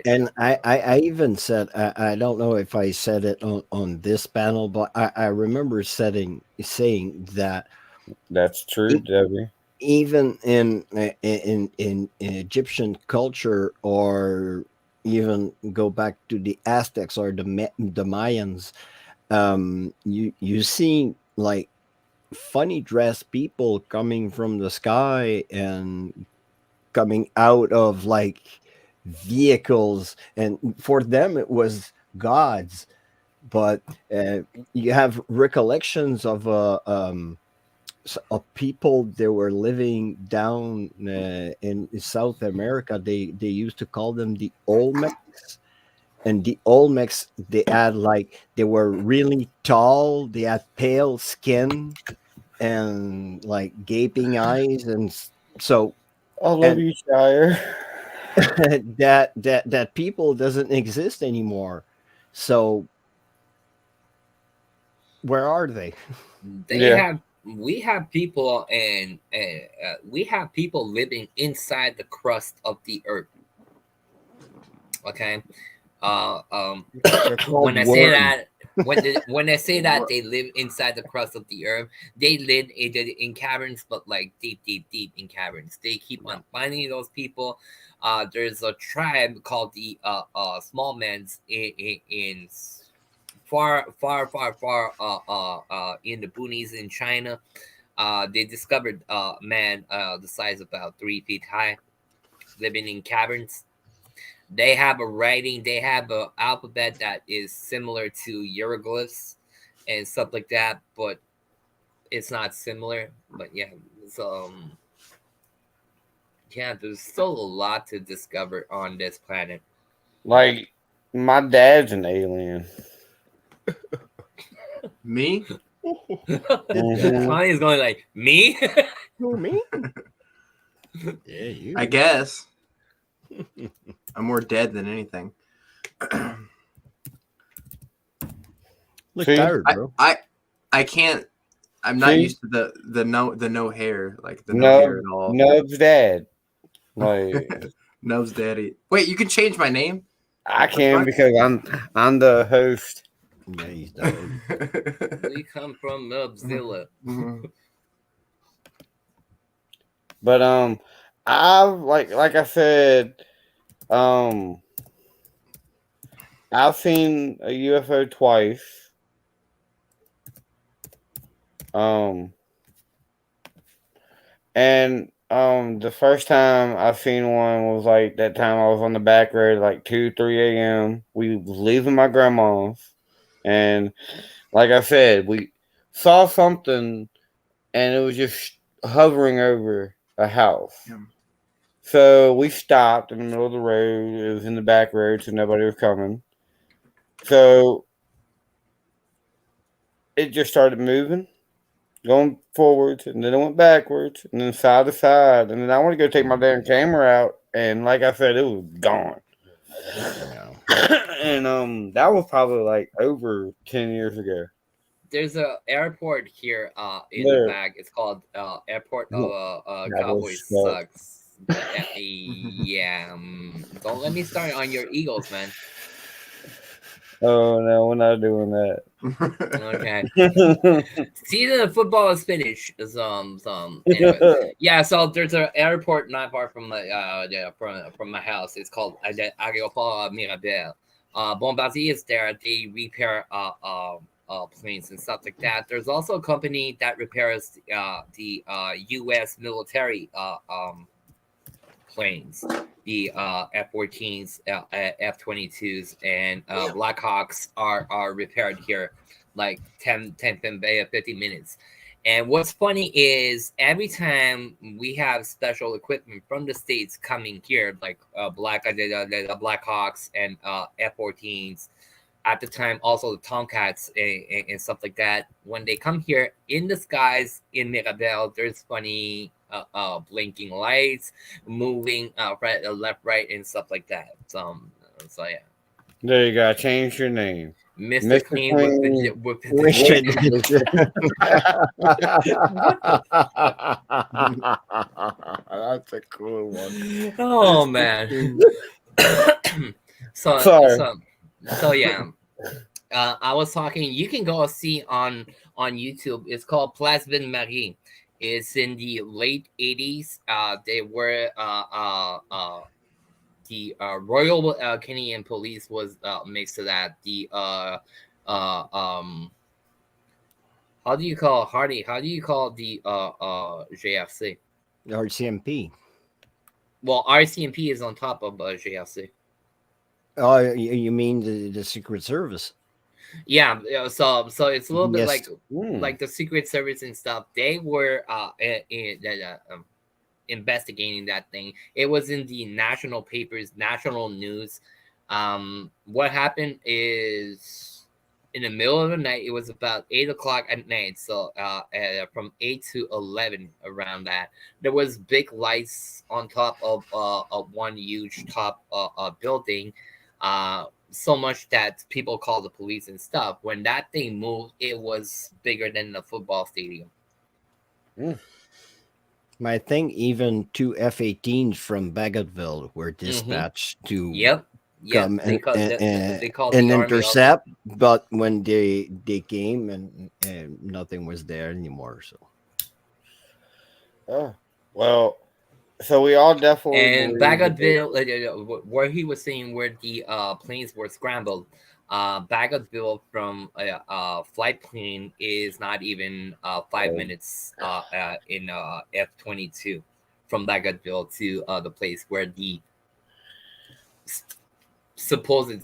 And I even said, I don't know if I said it on this panel, but I remember saying that that's true, Debbie. Even in Egyptian culture, or even go back to the Aztecs or the Mayans, you see like funny dressed people coming from the sky and coming out of like vehicles, and for them it was gods. But you have recollections of people that were living down in South America. They used to call them the Olmecs, and the Olmecs, they were really tall, they had pale skin and like gaping eyes, and so I love you, Shire. that people doesn't exist anymore. So where are they? We have people, and we have people living inside the crust of the earth. Okay, when I say that, when I say that they live inside the crust of the earth, they live in caverns, but like deep in caverns. They keep on finding those people. There's a tribe called the small mans in far in the boonies in China. They discovered a man the size of about 3 feet high, living in caverns. They have a writing, they have a alphabet that is similar to hieroglyphs and stuff like that, but it's not similar. But yeah, so yeah, there's still a lot to discover on this planet. Like, my dad's an alien. Me? Mhm. Tanya's going like, me? Who, me? Yeah, you. I guess. I'm more dead than anything. Look See? tired, bro. I can't. I'm not See? used to the no hair, like the no hair at all. Nub's dad. Like, Nub's daddy. Wait, you can change my name? I can because I'm the host. Yeah, he's done. We come from Mubzilla. But I've like I said, I've seen a UFO twice. And the first time I seen one was like that time I was on the back road like 2-3 a.m. We was leaving my grandma's, and like I said, we saw something, and it was just hovering over a house. Yeah. So we stopped in the middle of the road. It was in the back road, so nobody was coming. So it just started moving, going forwards, and then it went backwards, and then side to side. And then I want to go take my damn camera out, and like I said, it was gone. Yeah. And that was probably like over 10 years ago. There's a airport here in There. the back. It's called Airport of That Cowboy was smart. Sucks. Yeah. Don't let me start on your Eagles, man. Oh no, we're not doing that. Okay. Season of football is finished. Anyway. Yeah, so there's an airport not far from my from my house. It's called Aéroport Mirabel. Bombardier is there. They repair planes and stuff like that. There's also a company that repairs the U.S. military planes, the F-14s, F-22s, and Blackhawks are repaired here, like 10, 50 minutes. And what's funny is every time we have special equipment from the States coming here, like Blackhawks and F-14s, at the time also the Tomcats and stuff like that, when they come here in the skies in Mirabel, there's funny blinking lights, moving right, left, right, and stuff like that. So yeah. There you go. Change your name. Mr. Clean with That's a cool one. Oh man. So yeah. I was talking. You can go see on YouTube. It's called Place Ville Marie. It's in the late 80s. They were the Royal Canadian Police was mixed to that. The how do you call Hardy? How do you call the JFC? RCMP. Well, RCMP is on top of JFC. Oh, you mean the Secret Service? Yeah, so it's a little bit Yes. like the Secret Service and stuff. They were investigating that thing. It was in the national papers, national news. What happened is in the middle of the night. It was about 8 o'clock at night. So from 8 to 11 around that, there was big lights on top of one huge top building. So much that people called the police and stuff. When that thing moved, it was bigger than the football stadium. I think even 2 F-18s from Bagotville were dispatched to come they called and the Army intercept, but when they came and nothing was there anymore. So, Well, So we all definitely And believe that Bagotville, where he was saying where the planes were scrambled, Bagotville from a flight plane is not even 5 minutes in F-22 from Bagotville to the place where the supposed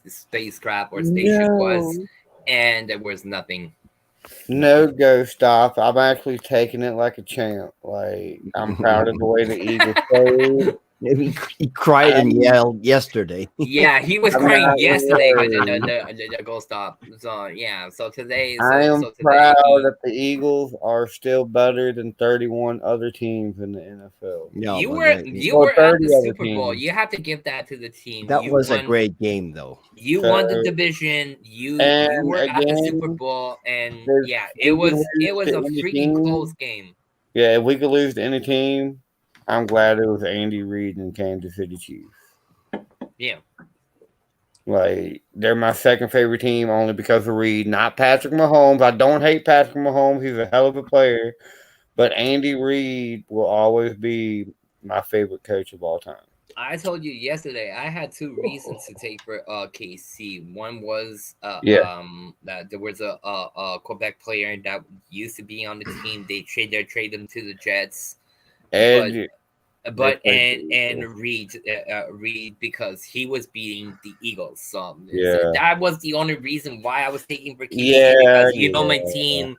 spacecraft or spaceship was, no, and there was nothing. no ghost stop. I'm actually taking it like a champ. Like I'm proud of the way the Eagles played. He cried and yelled yesterday. Yeah, he was I'm crying not yesterday because worried. the goal stop. So yeah, so today, I am so today proud he that the Eagles are still better than 31 other teams in the NFL. No, you but were you Or were at 30 the other Super Bowl. teams. You have to give that to the team. that was a great game, though. You So, won the division. You and were at the Super again, Bowl, and if yeah, we could lose it was to a any freaking close team, game. yeah, if we could lose to any team, I'm glad it was Andy Reid and Kansas City Chiefs. Yeah. Like, they're my second favorite team only because of Reid, not Patrick Mahomes. I don't hate Patrick Mahomes. He's a hell of a player. But Andy Reid will always be my favorite coach of all time. I told you yesterday I had two reasons to take for KC. One was Yeah. that there was a Quebec player that used to be on the team. They traded him to the Jets, And but and Reed because he was beating the Eagles. So yeah. that was the only reason why I was taking for KC Yeah, because you know my yeah. team.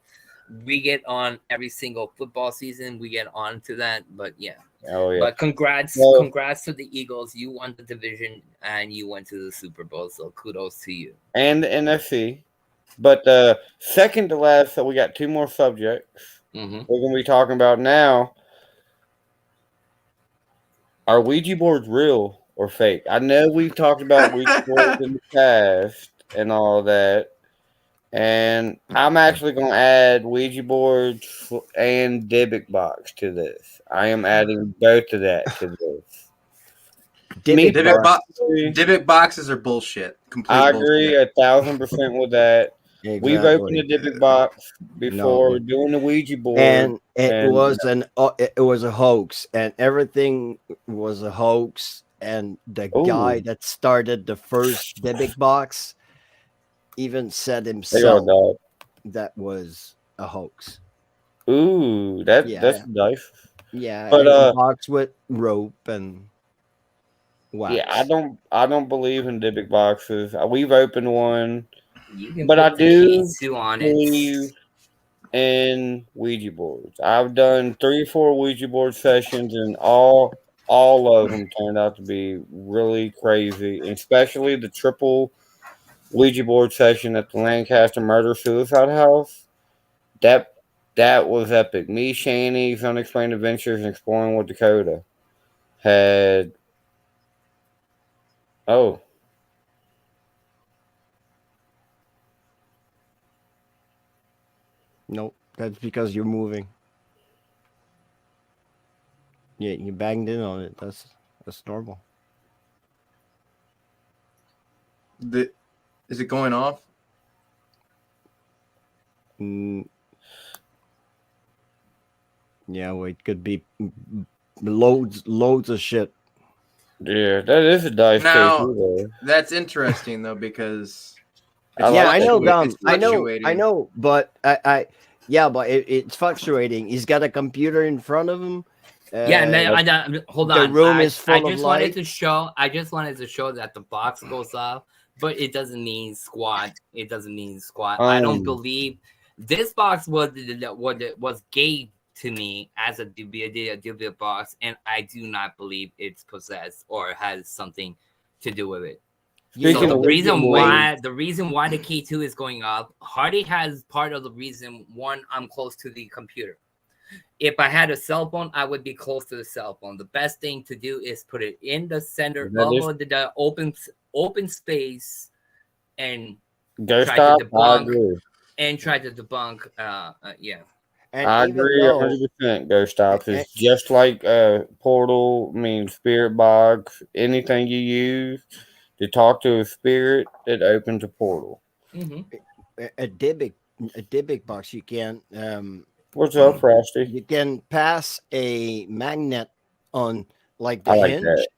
We get on every single football season. We get on to that, but yeah. Oh yeah. But congrats Well, to the Eagles. You won the division and you went to the Super Bowl. So kudos to you. and the NFC. But second to last, so we got two more subjects. Mm-hmm. We're gonna be talking about now. Are Ouija boards real or fake? I know we've talked about Ouija boards in the past and all that. And I'm actually going to add Ouija boards and Dybbuk box to this. I am adding both of that to this. Me personally, Dybbuk boxes are bullshit. Complete I bullshit. agree 1,000% with that. We've opened a Dybbuk box before doing the Ouija board, and it was a hoax, and everything was a hoax. And the guy ooh, that started the first Dybbuk box even said they himself go, dog. that was a hoax. Ooh, that's nice. Yeah, But a box with rope and wax. yeah, I don't believe in Dybbuk boxes. We've opened one, You can but I put the do K2 on it. believe in Ouija boards. I've done 3 or 4 Ouija board sessions, and all of them turned out to be really crazy, especially the triple Ouija board session at the Lancaster Murder Suicide House. That was epic. Me, Shanny's Unexplained Adventures, and Exploring with Dakota had. Oh. Nope, that's because you're moving. Yeah, you banged in on it. That's normal. Is it going off? Yeah, well, it could be loads of shit. Yeah, that is a dice Now, case. that's interesting though because I know, Dom. I know, but but it's fluctuating. He's got a computer in front of him. Hold on. The room is full of light. I just wanted to show that the box goes off, but it doesn't mean squat. It doesn't mean squat. I don't believe this box was gave to me as a Dybbuk box, and I do not believe it's possessed or has something to do with it. So the reason why the K2 is going up, Hardy has part of the reason. One, I'm close to the computer. If I had a cell phone, I would be close to the cell phone. The best thing to do is put it in the center of the open space and try to debunk. Yeah. And I agree 100%. Ghost stops. It's just like portal. I mean, spirit box. Anything you use to talk to a spirit, it opens a portal. Mm-hmm. A Dybbuk box, you can. What's up, Frosty? You can pass a magnet on like the I like hinge, that.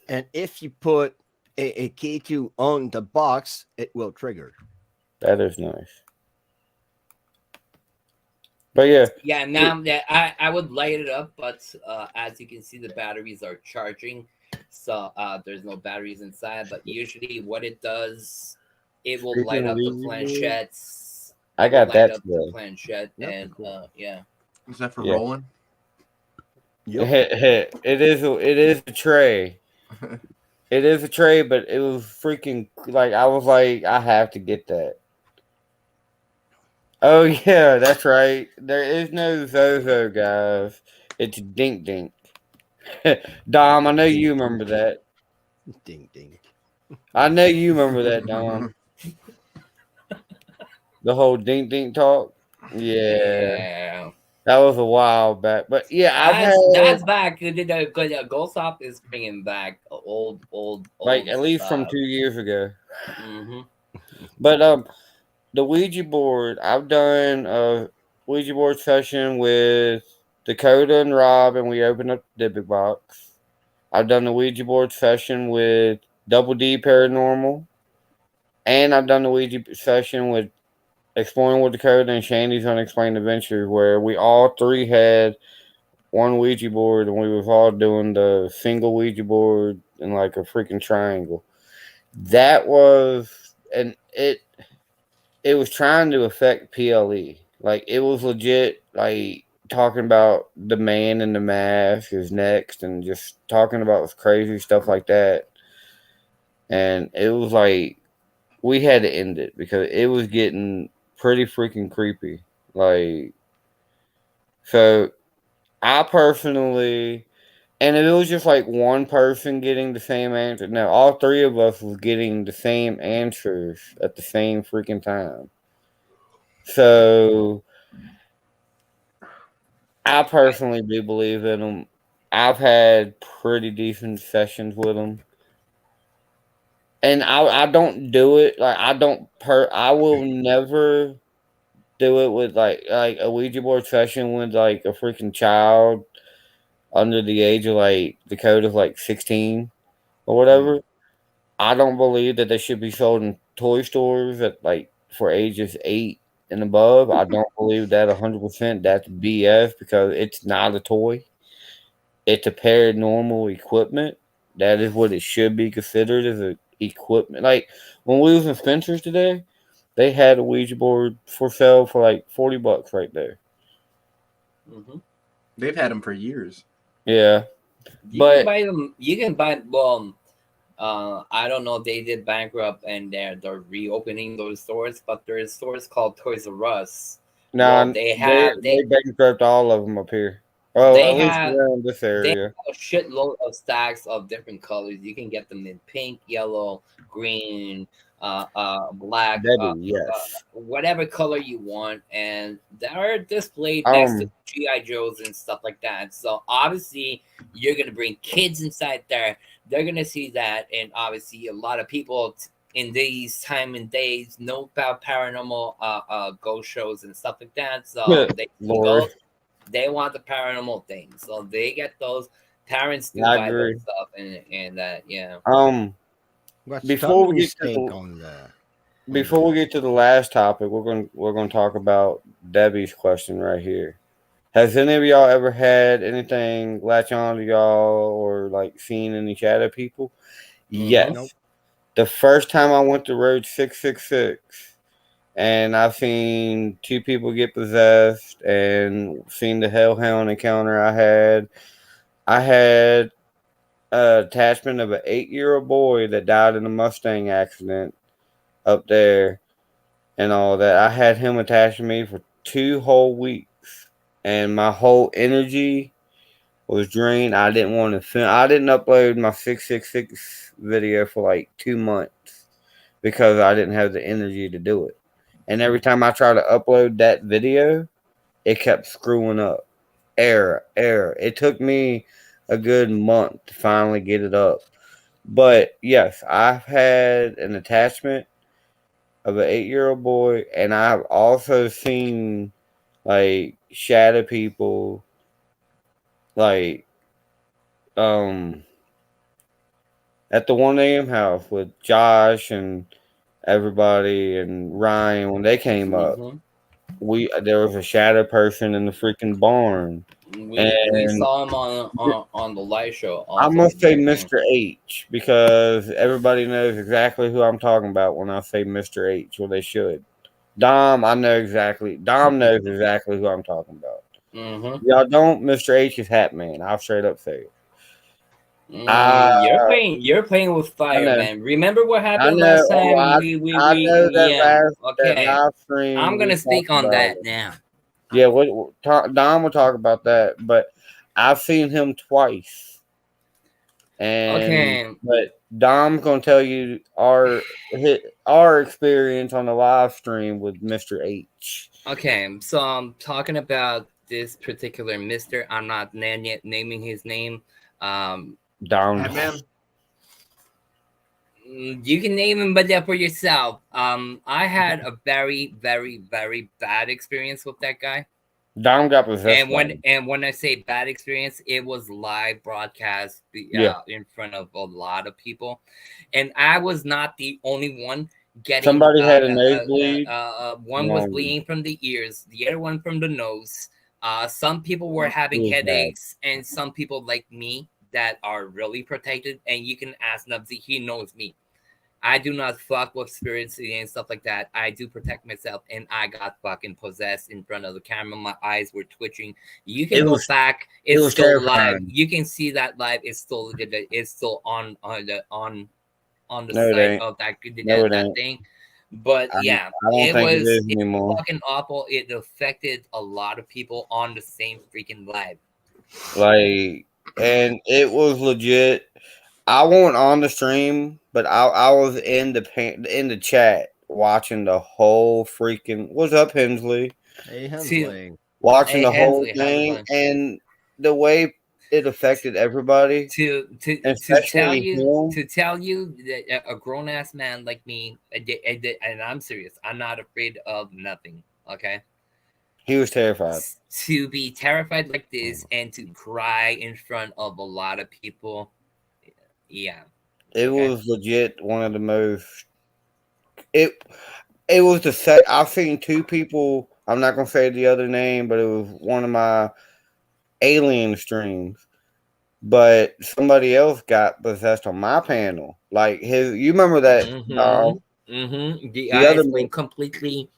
and if you put a key to on the box, it will trigger. That is nice. But yeah, Yeah, now that I would light it up, but as you can see, the batteries are charging, so there's no batteries inside. But usually, what it does, it will speaking light of up the Ouija board, planchettes. I It will got light that up the today. planchette, Yep, and cool. yeah. Is that for Yeah. rolling? Yep. It is a tray. It is a tray, but it was freaking like I was like I have to get that. Oh yeah, that's right. There is no Zozo, guys. It's Dink Dink. Dom, I know you remember that. Ding ding. I know you remember that, Dom. The whole Dink Dink talk. Yeah, Yeah, that was a while back. But yeah, I've that's had back. Ghostsoft is bringing back like old at least from stuff. 2 years ago. Hmm. But the Ouija board, I've done a Ouija board session with Dakota and Rob, and we opened up the big box. I've done the Ouija board session with Double D Paranormal, and I've done the Ouija session with Exploring with Dakota and Shandy's Unexplained Adventure, where we all three had one Ouija board, and we was all doing the single Ouija board in like a freaking triangle. That was, and it was trying to affect PLE. Like it was legit, like talking about the man in the mask is next, and just talking about crazy stuff like that. And it was like we had to end it because it was getting pretty freaking creepy. Like so, I personally, and it was just like one person getting the same answer. No, all three of us was getting the same answers at the same freaking time. So I personally do believe in them. I've had pretty decent sessions with them, and I don't do it like I will never do it with like a Ouija board session with like a freaking child under the age of like Dakota's like 16 or whatever. I don't believe that they should be sold in toy stores at like for ages 8 and above. I don't believe that 100%. That's BS because it's not a toy. It's a paranormal equipment. That is what it should be considered as a equipment. Like when we was in Spencer's today, they had a Ouija board for sale for like $40 right there. Hmm. They've had them for years. Yeah, You can but buy them. You can buy. Well, I don't know. They did bankrupt and they're reopening those stores, but there's stores called Toys R Us. Well, nah, they bankrupt all of them up here. Oh, they at least have around this they area. have a shitload of stacks of different colors. You can get them in pink, yellow, green, black, Debbie, yes. whatever color you want, and they're displayed next to Um, GI Joes and stuff like that. So obviously, you're gonna bring kids inside there. They're gonna see that, and obviously, a lot of people in these time and days know about paranormal ghost shows and stuff like that. So they see Lord, ghosts, they want the paranormal thing, so they get those. Parents do I buy those agree. stuff, and that, yeah. What's Before we get Tommy's to take the on that? last topic, we're gonna talk about Debbie's question right here. Has any of y'all ever had anything latch on to y'all or like seen any shadow people? Mm-hmm. Nope. Yes. The first time I went to Road 666 and I've seen two people get possessed and seen the hellhound encounter I had a attachment of an 8-year-old boy that died in a Mustang accident up there and all that. I had him attached to me for 2 whole weeks, and my whole energy was drained. I didn't want to film. I didn't upload my 666 video for like 2 months because I didn't have the energy to do it. And every time I tried to upload that video, it kept screwing up. Error, error. It took me a good month to finally get it up. But yes, I've had an attachment of an 8-year-old boy, and I've also seen like shadow people, like um at the 1 a.m. house with Josh and everybody and Ryan when they came up. There was a shadow person in the freaking barn. We And saw him on the live show. I Also, must say Mr. H because everybody knows exactly who I'm talking about when I say Mr. H. Well, they should. Dom knows exactly who I'm talking about. Y'all don't. Mr. H is Hat Man. I'll straight up say it. You're playing with fire, know. man. Remember what I happened know. last time? I know that Okay. live stream. I'm gonna speak on that it. now. Yeah, Dom will talk about that, but I've seen him twice. And but Dom's gonna tell you our experience on the live stream with Mr. H. Okay, so I'm talking about this particular Mister. I'm not naming his name. Dom. You can name him, but for yourself. I had a very, very, very bad experience with that guy. Dom got possessed. And when I say bad experience, it was live broadcast in front of a lot of people, and I was not the only one getting. Somebody had a nosebleed. One was bleeding from the ears, the other one from the nose. Some people were having headaches, and some people like me that are really protected. And you can ask Nubsy; he knows me. I do not fuck with spirits and stuff like that. I do protect myself, and I got fucking possessed in front of the camera. My eyes were twitching. You can go back; it's still live. You can see that live. It's still on the side of that thing. But yeah, it was fucking awful. It affected a lot of people on the same freaking live. Like, and it was legit. I wasn't on the stream, but I was in the chat watching the whole freaking. What's up, Hensley? Hey, Hensley. Watching the whole thing and the way it affected everybody. To tell you that a grown ass man like me, and I'm serious. I'm not afraid of nothing. Okay. He was terrified. To be terrified like this and to cry in front of a lot of people. Yeah. It was legit one of the most. It was the set. I've seen two people. I'm not gonna say the other name, but it was one of my alien streams. But somebody else got possessed on my panel. Like you remember that? The eyes went completely.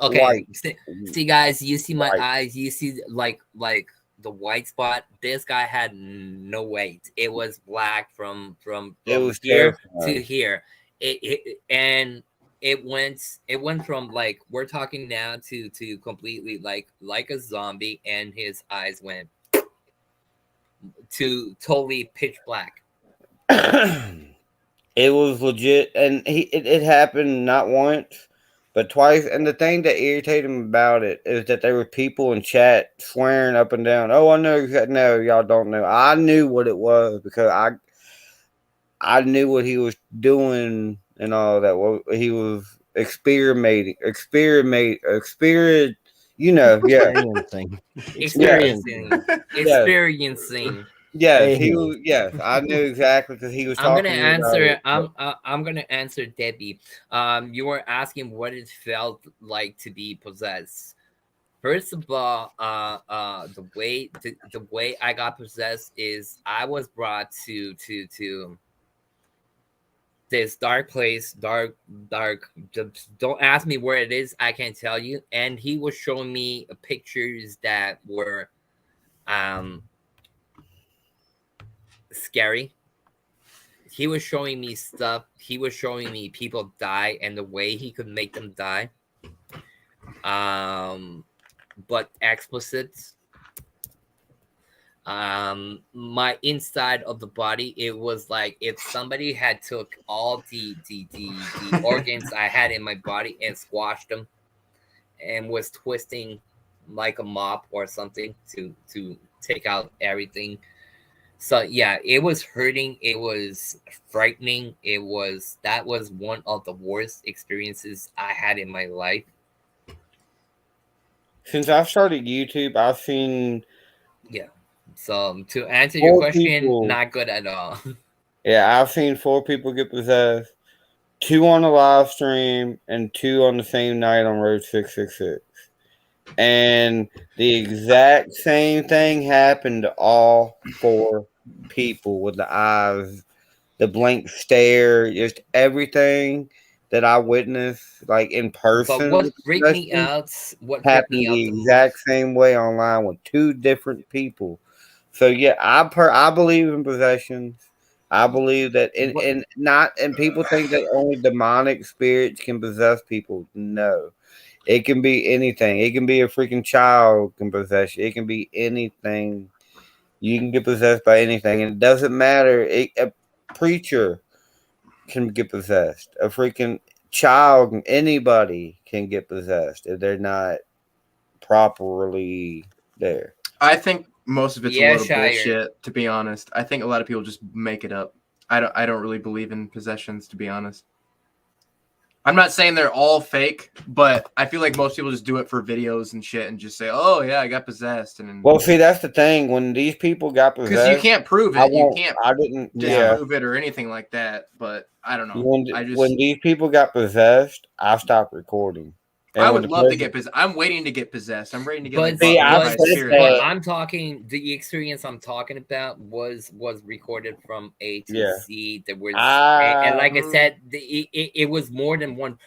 Okay, see, guys, you see my eyes. You see like the white spot. This guy had no weight. It was black from here to here. It went from like we're talking now to completely like a zombie, and his eyes went to totally pitch black. It was legit, and it happened not once but twice. And the thing that irritated him about it is that there were people in chat swearing up and down, "Oh, I know exactly." No, y'all don't know. I knew what it was because I knew what he was doing and all that. What he was experimenting. You know, experiencing. Yes, he was. Yes, I knew exactly because he was. I'm gonna answer. I'm gonna answer Debbie. You were asking what it felt like to be possessed. First of all, the way I got possessed is I was brought to this dark place, dark. Don't ask me where it is. I can't tell you. And he was showing me pictures that were, scary. He was showing me stuff. He was showing me people die and the way he could make them die. But explicit. My inside of the body, it was like if somebody had took all the organs I had in my body and squashed them and was twisting like a mop or something to take out everything. So yeah, it was hurting. It was frightening. That was one of the worst experiences I had in my life. Since I've started YouTube, I've seen So to answer your 4 question, people. not good at all. Yeah, I've seen 4 people get possessed. 2 on the live stream and 2 on the same night on Road 666. And the exact same thing happened to all 4 people with the eyes, the blank stare, just everything that I witnessed, like in person. But what freaked me out Happened the the exact most. same way online with 2 different people. So yeah, I believe in possessions. I believe that, and people think that only demonic spirits can possess people. No, it can be anything. It can be a freaking child can possess you. It can be anything. You can get possessed by anything, and it doesn't matter. A preacher can get possessed. A freaking child, anybody can get possessed if they're not properly there. I think most of it's a Yeah, load of Shire. bullshit, to be honest. I think a lot of people just make it up. I don't really believe in possessions, to be honest. I'm not saying they're all fake, but I feel like most people just do it for videos and shit and just say, "Oh yeah, I got possessed." And Well, see, that's the thing. When these people got because possessed, you can't prove I it, you won't. can't I didn't. Yeah. disprove it or anything like that. But I don't know. When these people got possessed, I stopped recording. And I when would the love to person- get possessed. I'm waiting to get possessed. I'm ready to get But, like See, butthurt I've by a said spirit. that. but I'm talking the experience I'm talking about was recorded from A to Yeah. Z. There was and like I Mm. said, it was more than one.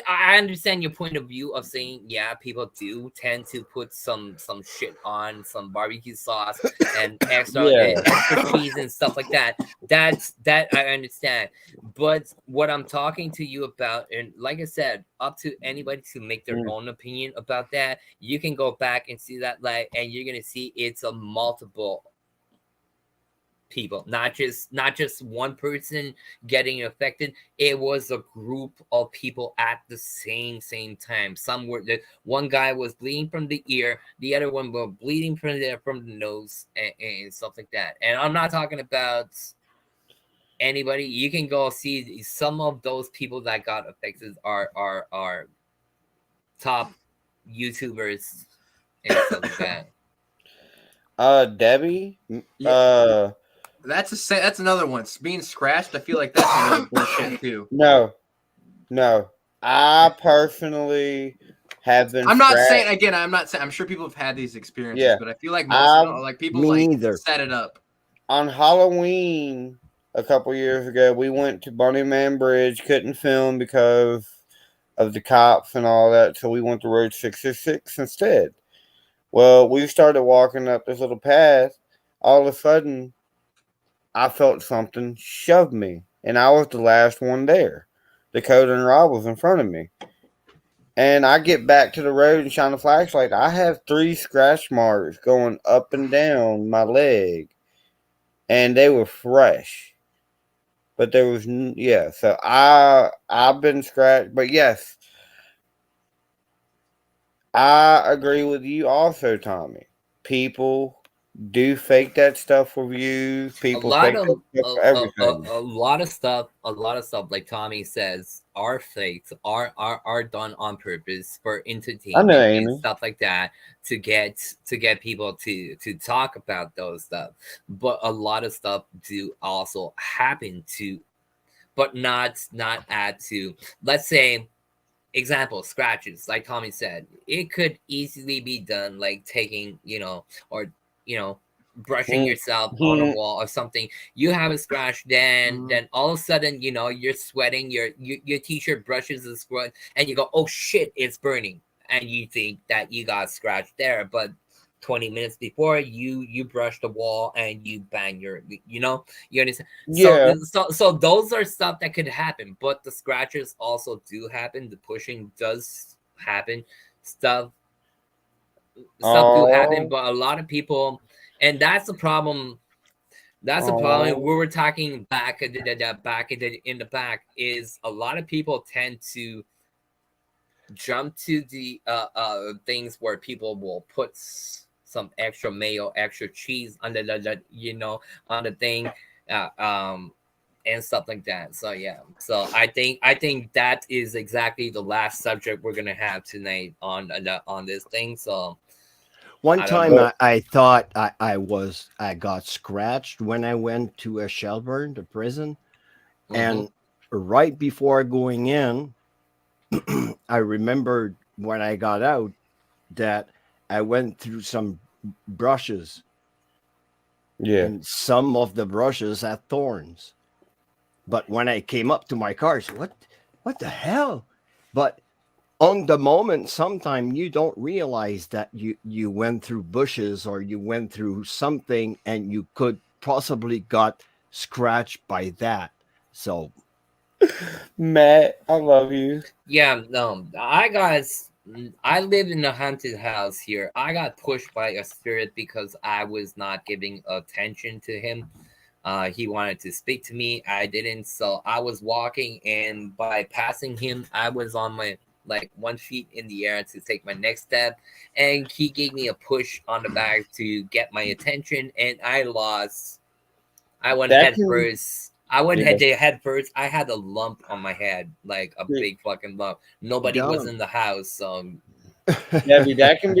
I understand your point of view of saying, yeah, people do tend to put some shit on some barbecue sauce and extra Yeah. extra cheese and stuff like that. That I understand. But what I'm talking to you about, and like I said, up to anybody to make their own opinion about that. You can go back and see that live, and you're gonna see it's a multiple people, not just one person getting affected. It was a group of people at the same time. Some were one guy was bleeding from the ear, the other one was bleeding from the nose, and stuff like that. And I'm not talking about anybody. You can go see some of those people that got affected are top YouTubers and stuff like that. Debbie. Yeah. That's another one. Being scratched, I feel like that's a little bullshit too. No. I personally have been. I'm not saying again. I'm not saying. I'm sure people have had these experiences, Yeah. but I feel like most of them, like people like neither. set it up. On Halloween a couple years ago, we went to Bunny Man Bridge. Couldn't film because of the cops and all that, so we went to Road 666 instead. Well, we started walking up this little path. All of a sudden, I felt something shove me, and I was the last one there. Dakota and Rob was in front of me. And I get back to the road and shine the flashlight. I have 3 scratch marks going up and down my leg, and they were fresh. But there was, so I've been scratched. But yes, I agree with you also, Tommy. People do fake that stuff for views. People fake that stuff for everything. A lot of stuff, like Tommy says, are faked, are done on purpose for entertainment and stuff like that, to get people to talk about those stuff. But a lot of stuff do also happen to, but not add to. Let's say, example, scratches, like Tommy said, it could easily be done, like taking, brushing yourself on a wall or something. You have a scratch, then all of a sudden, you're sweating, your t-shirt brushes the sweat, and you go, oh shit, it's burning, and you think that you got scratched there, but 20 minutes before, you brush the wall and you bang you understand? Yeah. So those are stuff that could happen, but the scratches also do happen. The pushing does happen. Stuff do happen, but a lot of people, and that's the problem. That's the problem. We were talking back in the back, is a lot of people tend to jump to the things where people will put some extra mayo, extra cheese on on the thing, and stuff like that. So yeah, so I think that is exactly the last subject we're gonna have tonight on this thing. So One I don't time know. I thought I got scratched when I went to a Shelburne, the prison, Mhm. and right before going in, I remembered when I got out that I went through some brushes, Yeah. and some of the brushes had thorns. But when I came up to my car, I said, what the hell? But on the moment, sometimes you don't realize that you went through bushes or you went through something and you could possibly got scratched by that. So Matt, I love you. Yeah, no, I live in a haunted house here. I got pushed by a spirit because I was not giving attention to him. He wanted to speak to me. I didn't, so I was walking, and by passing him, I was on my like 1 feet in the air to take my next step, and he gave me a push on the back to get my attention, and I lost. I went That head can, first. I went yeah. head first. I had a lump on my head, like a Yeah. big fucking lump. Nobody was dumb. in the house, so Debbie, that can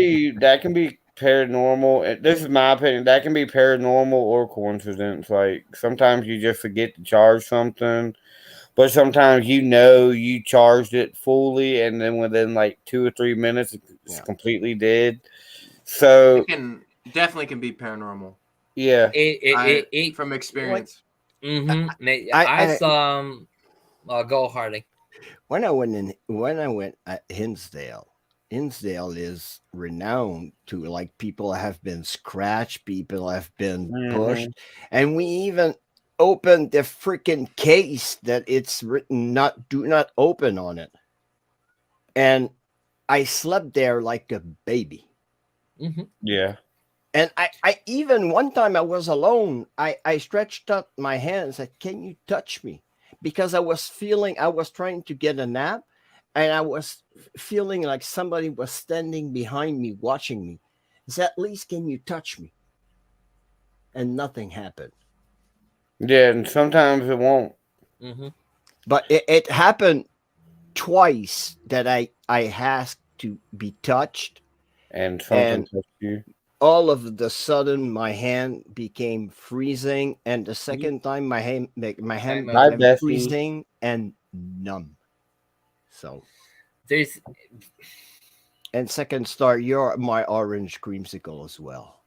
be paranormal. This is my opinion. That can be paranormal or coincidence. Like sometimes you just forget to charge something, but sometimes you charged it fully, and then within like 2 or 3 minutes, it's Yeah. completely dead. So It can definitely can be paranormal. yeah, it From Like experience. I I saw go Harley. when I went at Hinsdale, Hinsdale is renowned to like people have been scratched, people have been hmm, pushed, and we even opened the freaking case that it's written not do not open on it. And I slept there like a baby. Hmm. yeah, And I even one time I was alone, I stretched out my hand and said, "Can you touch me?" Because I was trying to get a nap and I was feeling like somebody was standing behind me watching me. I said, "At least can you touch me?" And nothing happened. yeah, and sometimes it won't, Hmm. But it happened twice that I asked to be touched, and something and touched you. all of the sudden my hand became freezing, and the second time my hand Time out. Bye, became Bessie. freezing and numb. So, There's and second star, you're my orange creamsicle as well.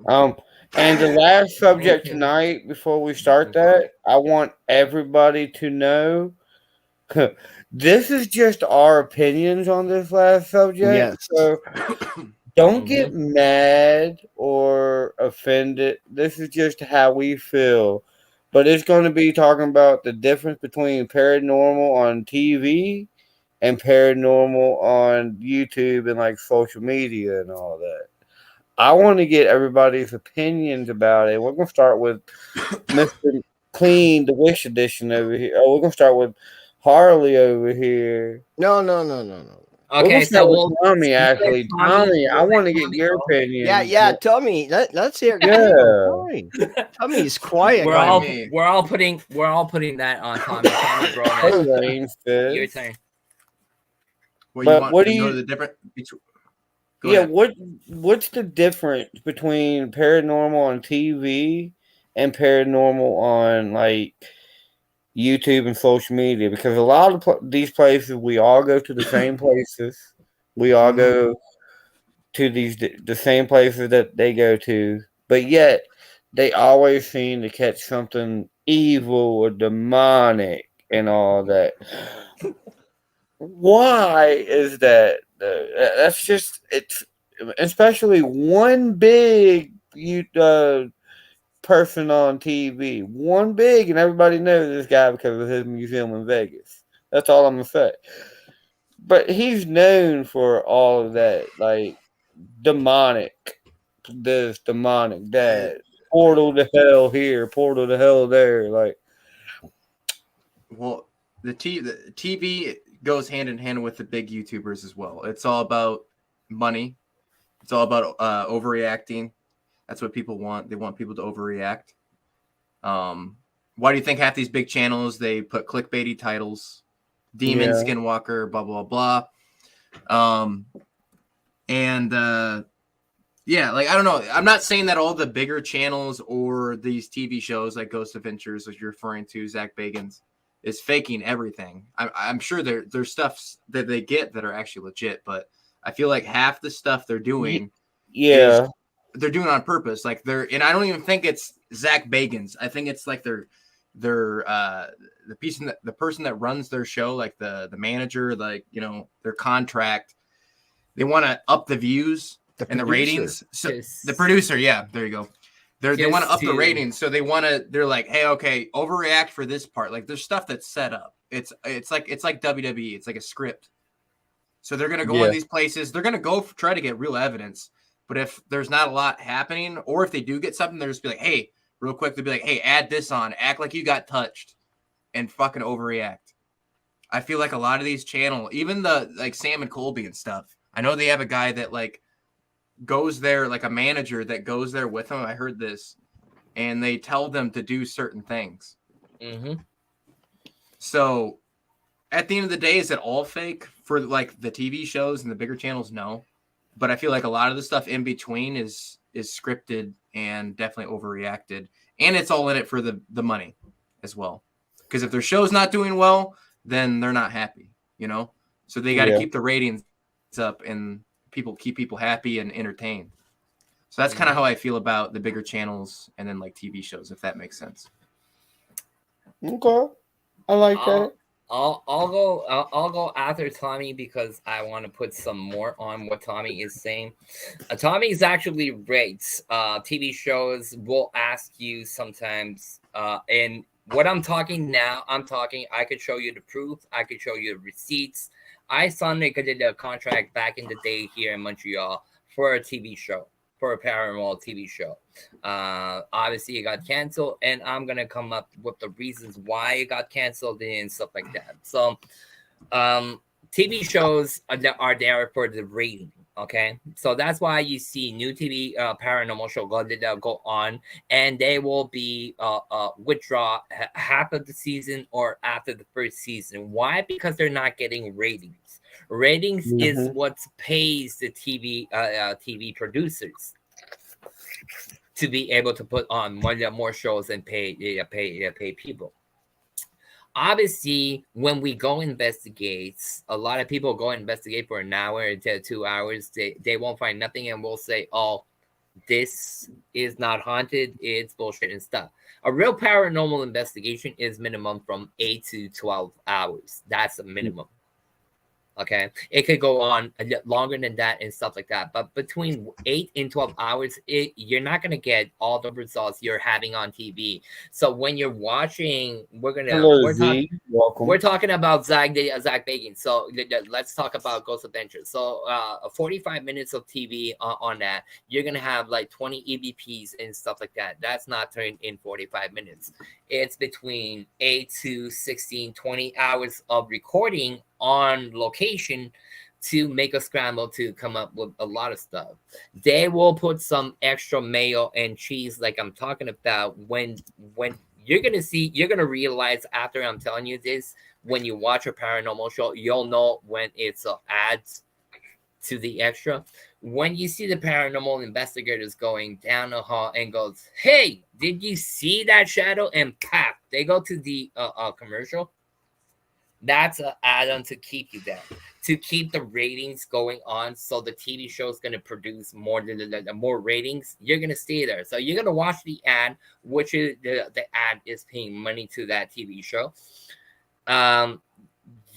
Um, and the last subject okay. tonight, before we start that, I want everybody to know this is just our opinions on this last subject. Yes. So don't Hmm. get mad or offended. This is just how we feel. But it's going to be talking about the difference between paranormal on TV and paranormal on YouTube and like social media and all that. I want to get everybody's opinions about it. We're going to start with Mr. Clean, the Wish Edition over here. Oh, we're going to start with Harley over here. No. We're going Okay, to so start with we'll Tommy, let actually. Tommy. Tommy, I We'll want to let get Tommy your go. Yeah, opinion. yeah. Tommy, let's hear. Yeah. Tommy. Tommy's quiet. We're Why Guy. all me? putting that on Tommy. Tommy, go Hey, ahead. Rain Your says. turn. Well, you But want what do to know you, the difference? Go yeah, ahead. what's the difference between paranormal on TV and paranormal on like YouTube and social media? Because a lot of these places, we all go to the same places. We all Hmm. go to the same places that they go to, but yet they always seem to catch something evil or demonic and all that. Why is that? That's just it's especially one big person on TV, one big, and everybody knows this guy because of his museum in Vegas. That's all I'm gonna say. But he's known for all of that, like demonic, this demonic It, that portal to hell here, portal to hell there. Like, well, the TV goes hand in hand with the big YouTubers as well. It's all about money. It's all about overreacting. That's what people want. They want people to overreact. Why do you think half these big channels they put clickbaity titles, demon yeah, skinwalker, blah blah blah, and Yeah, like I don't know. I'm not saying that all the bigger channels or these TV shows like Ghost Adventures, which you're referring to, Zach Bagans, is faking everything. I'm sure there's stuff that they get that are actually legit, but I feel like half the stuff they're doing Yeah. they're doing on purpose. Like and I don't even think it's Zach Bagans. I think it's like the person that runs their show, like the manager, like, you know, their contract. They want to up the views and the ratings. So the producer, yeah, there you go. They want to up the ratings, so they're like, hey, okay, overreact for this part. Like there's stuff that's set up. It's like WWE. It's like a script. So they're gonna go in these places. They're gonna go try to get real evidence. But if there's not a lot happening, or if they do get something, they'll just be like, hey, real quick, they'll be like, hey, add this on, act like you got touched, and fucking overreact. I feel like a lot of these channels, even the like Sam and Colby and stuff, I know they have a guy that like goes there, like a manager that goes there with them. I heard this, and they tell them to do certain things. Mm-hmm. So at the end of the day, is it all fake for like the TV shows and the bigger channels? No. But I feel like a lot of the stuff in between is scripted and definitely overreacted. And it's all in it for the money as well. Because if their show's not doing well, then they're not happy, you know? So they got to keep the ratings up and keep people happy and entertained. So that's kind of how I feel about the bigger channels and then like TV shows, if that makes sense. Okay. I like that. I'll go after Tommy because I want to put some more on what Tommy is saying. Tommy is actually right. TV shows will ask you sometimes, and what I'm talking now, I could show you the proof. I could show you the receipts. I signed a contract back in the day here in Montreal for a TV show, for a paranormal TV show. Obviously it got canceled, and I'm gonna come up with the reasons why it got canceled and stuff like that. So TV shows are there for the rating. Okay, so that's why you see new TV paranormal show go on, and they will be withdraw half of the season or after the first season. Why? Because they're not getting ratings. Ratings is what pays the TV producers to be able to put on more shows and pay people. Obviously, when we go investigate, a lot of people go investigate for an hour to 2 hours. They won't find nothing and will say, oh, this is not haunted. It's bullshit and stuff. A real paranormal investigation is minimum from 8 to 12 hours. That's a minimum. Okay, it could go on longer than that and stuff like that. But between 8 and 12 hours, you're not going to get all the results you're having on TV. So when you're watching, we're talking about Zach Bagans. So let's talk about Ghost Adventures. So 45 minutes of TV on that, you're going to have like 20 EVPs and stuff like that. That's not turned in 45 minutes. It's between 8 to 16, 20 hours of recording on location to make a scramble to come up with a lot of stuff. They will put some extra mayo and cheese like I'm talking about. When you're gonna realize after I'm telling you this, when you watch a paranormal show, you'll know when it's ads to the extra. When you see the paranormal investigators going down the hall and goes, hey, did you see that shadow? And pap, they go to the commercial. That's an add-on to keep you there, to keep the ratings going on. So the TV show is going to produce more ratings. You're going to stay there. So you're going to watch the ad, which is the ad is paying money to that TV show.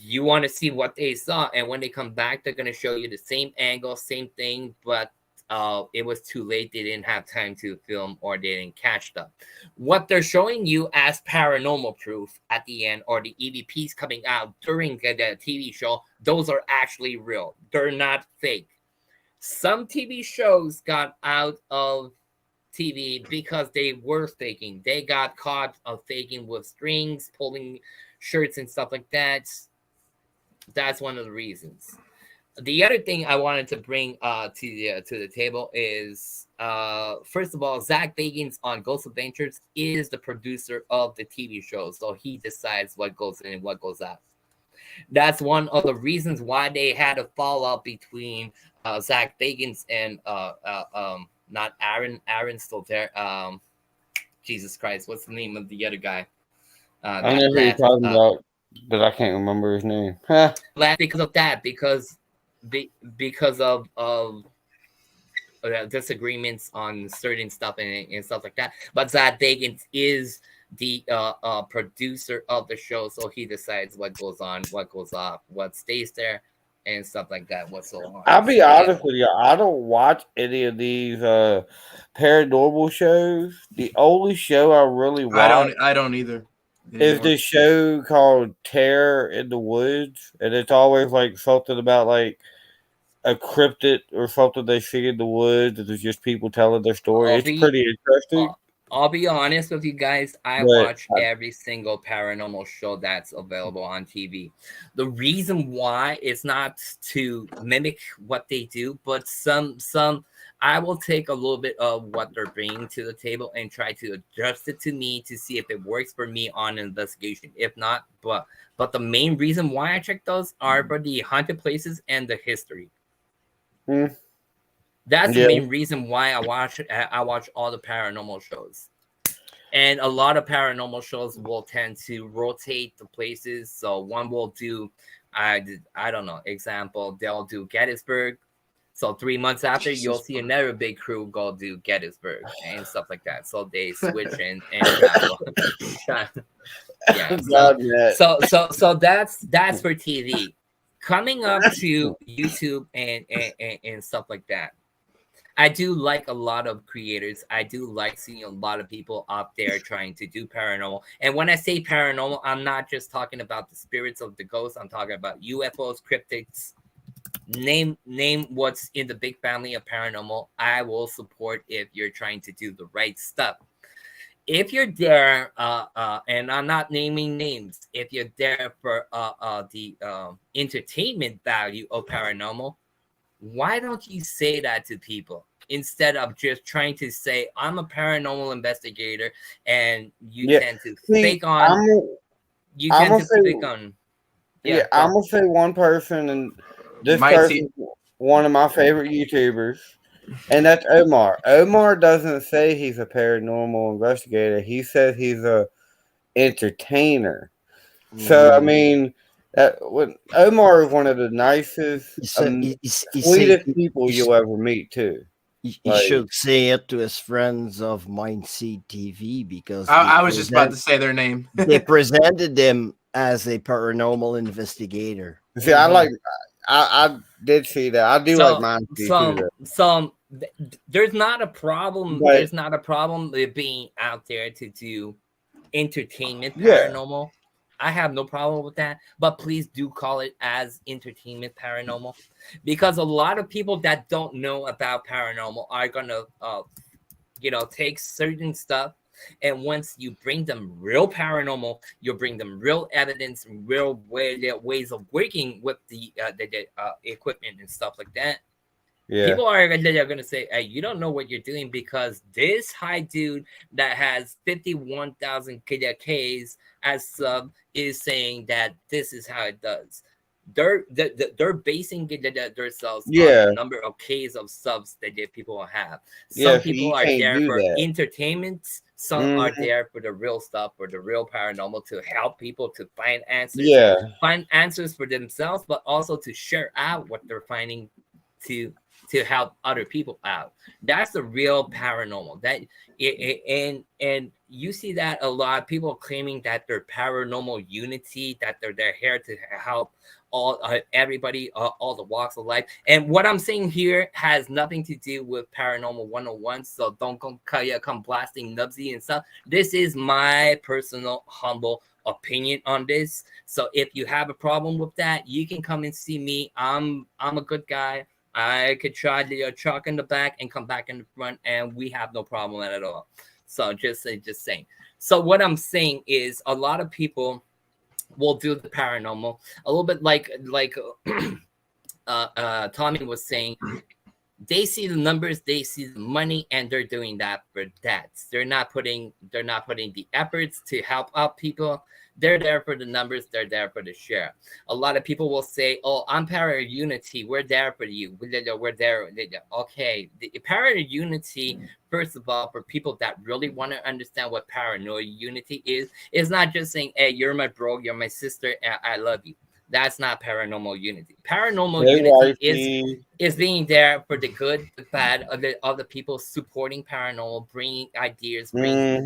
You want to see what they saw. And when they come back, they're going to show you the same angle, same thing, but it was too late. They didn't have time to film or they didn't catch them. What they're showing you as paranormal proof at the end or the EVPs coming out during the TV show, those are actually real. They're not fake. Some TV shows got out of TV because they were faking. They got caught of faking with strings, pulling shirts and stuff like that. That's one of the reasons. The other thing I wanted to bring to the table is, first of all, Zach Bagans on Ghost Adventures is the producer of the TV show, so he decides what goes in and what goes out. That's one of the reasons why they had a fallout between Zach Bagans and not Aaron's still there. Jesus Christ, what's the name of the other guy? I know who you're talking about, but I can't remember his name. Left because of that, because of disagreements on certain stuff and stuff like that. But Zach Bagans is the producer of the show, so he decides what goes on, what goes off, what stays there, and stuff like that. What's so on? I'll be honest with you, I don't watch any of these paranormal shows. The only show I really watch I don't either. is this show called Terror in the Woods, and it's always like something about like a cryptid or something they see in the woods, and there's just people telling their story. It's pretty interesting. I'll be honest with you guys. I watch every single paranormal show that's available on TV. The reason why is not to mimic what they do, but some I will take a little bit of what they're bringing to the table and try to adjust it to me to see if it works for me on an investigation. If not, but the main reason why I check those are for the haunted places and the history. That's the main reason why I watch all the paranormal shows. And a lot of paranormal shows will tend to rotate the places. So one will do, I don't know, example, they'll do Gettysburg. So 3 months after, you'll see another big crew go do Gettysburg and stuff like that. So they switch and travel. So that's for TV. Coming up to YouTube and stuff like that, I do like a lot of creators. I do like seeing a lot of people out there trying to do paranormal. And when I say paranormal, I'm not just talking about the spirits of the ghosts. I'm talking about UFOs, cryptids. Name what's in the big family of paranormal. I will support if you're trying to do the right stuff. If you're there, and I'm not naming names, if you're there for the entertainment value of paranormal, why don't you say that to people instead of just trying to say, I'm a paranormal investigator, and you tend to fake on. I'm gonna say one person, and this person one of my favorite YouTubers, and that's Omar. Omar doesn't say he's a paranormal investigator. He says he's a entertainer. So I mean, Omar is one of the nicest, sweetest people you'll ever meet too. He should say it to his friends of Mindseed TV, because I was just about to say their name. They presented him as a paranormal investigator. See, I did see that. I do like Mindseed too. There's not a problem. There's not a problem with being out there to do entertainment paranormal. I have no problem with that, but please do call it as entertainment paranormal, because a lot of people that don't know about paranormal are gonna, take certain stuff, and once you bring them real paranormal, you bring them real evidence, real ways of working with the equipment and stuff like that. Yeah. People are gonna say, hey, you don't know what you're doing, because this high dude that has 51,000 Ks as sub is saying that this is how it does. They're basing themselves on the number of Ks of subs that people have. Some people are there for entertainment. Some are there for the real stuff, for the real paranormal, to help people to find answers. Find answers for themselves, but also to share out what they're finding to help other people out. That's the real paranormal. And you see that a lot. People claiming that they're paranormal unity, that they're here to help everybody, all the walks of life. And what I'm saying here has nothing to do with Paranormal 101. So don't come blasting Nubsy and stuff. This is my personal humble opinion on this. So if you have a problem with that, you can come and see me. I'm a good guy. I could try the chalk in the back and come back in the front, and we have no problem at all. So just saying. So what I'm saying is, a lot of people will do the paranormal a little bit like Tommy was saying. They see the numbers, they see the money, and they're doing that for that. They're not putting the efforts to help out people. They're there for the numbers. They're there for the share. A lot of people will say, "Oh, I'm Para Unity. We're there for you. We're there." Okay, the Para Unity. First of all, for people that really want to understand what paranoid unity is not just saying, "Hey, you're my bro, you're my sister, and I love you." That's not paranormal unity. Paranormal Hey, unity wifey. is being there for the good, the bad of the people supporting paranormal, bringing ideas, bringing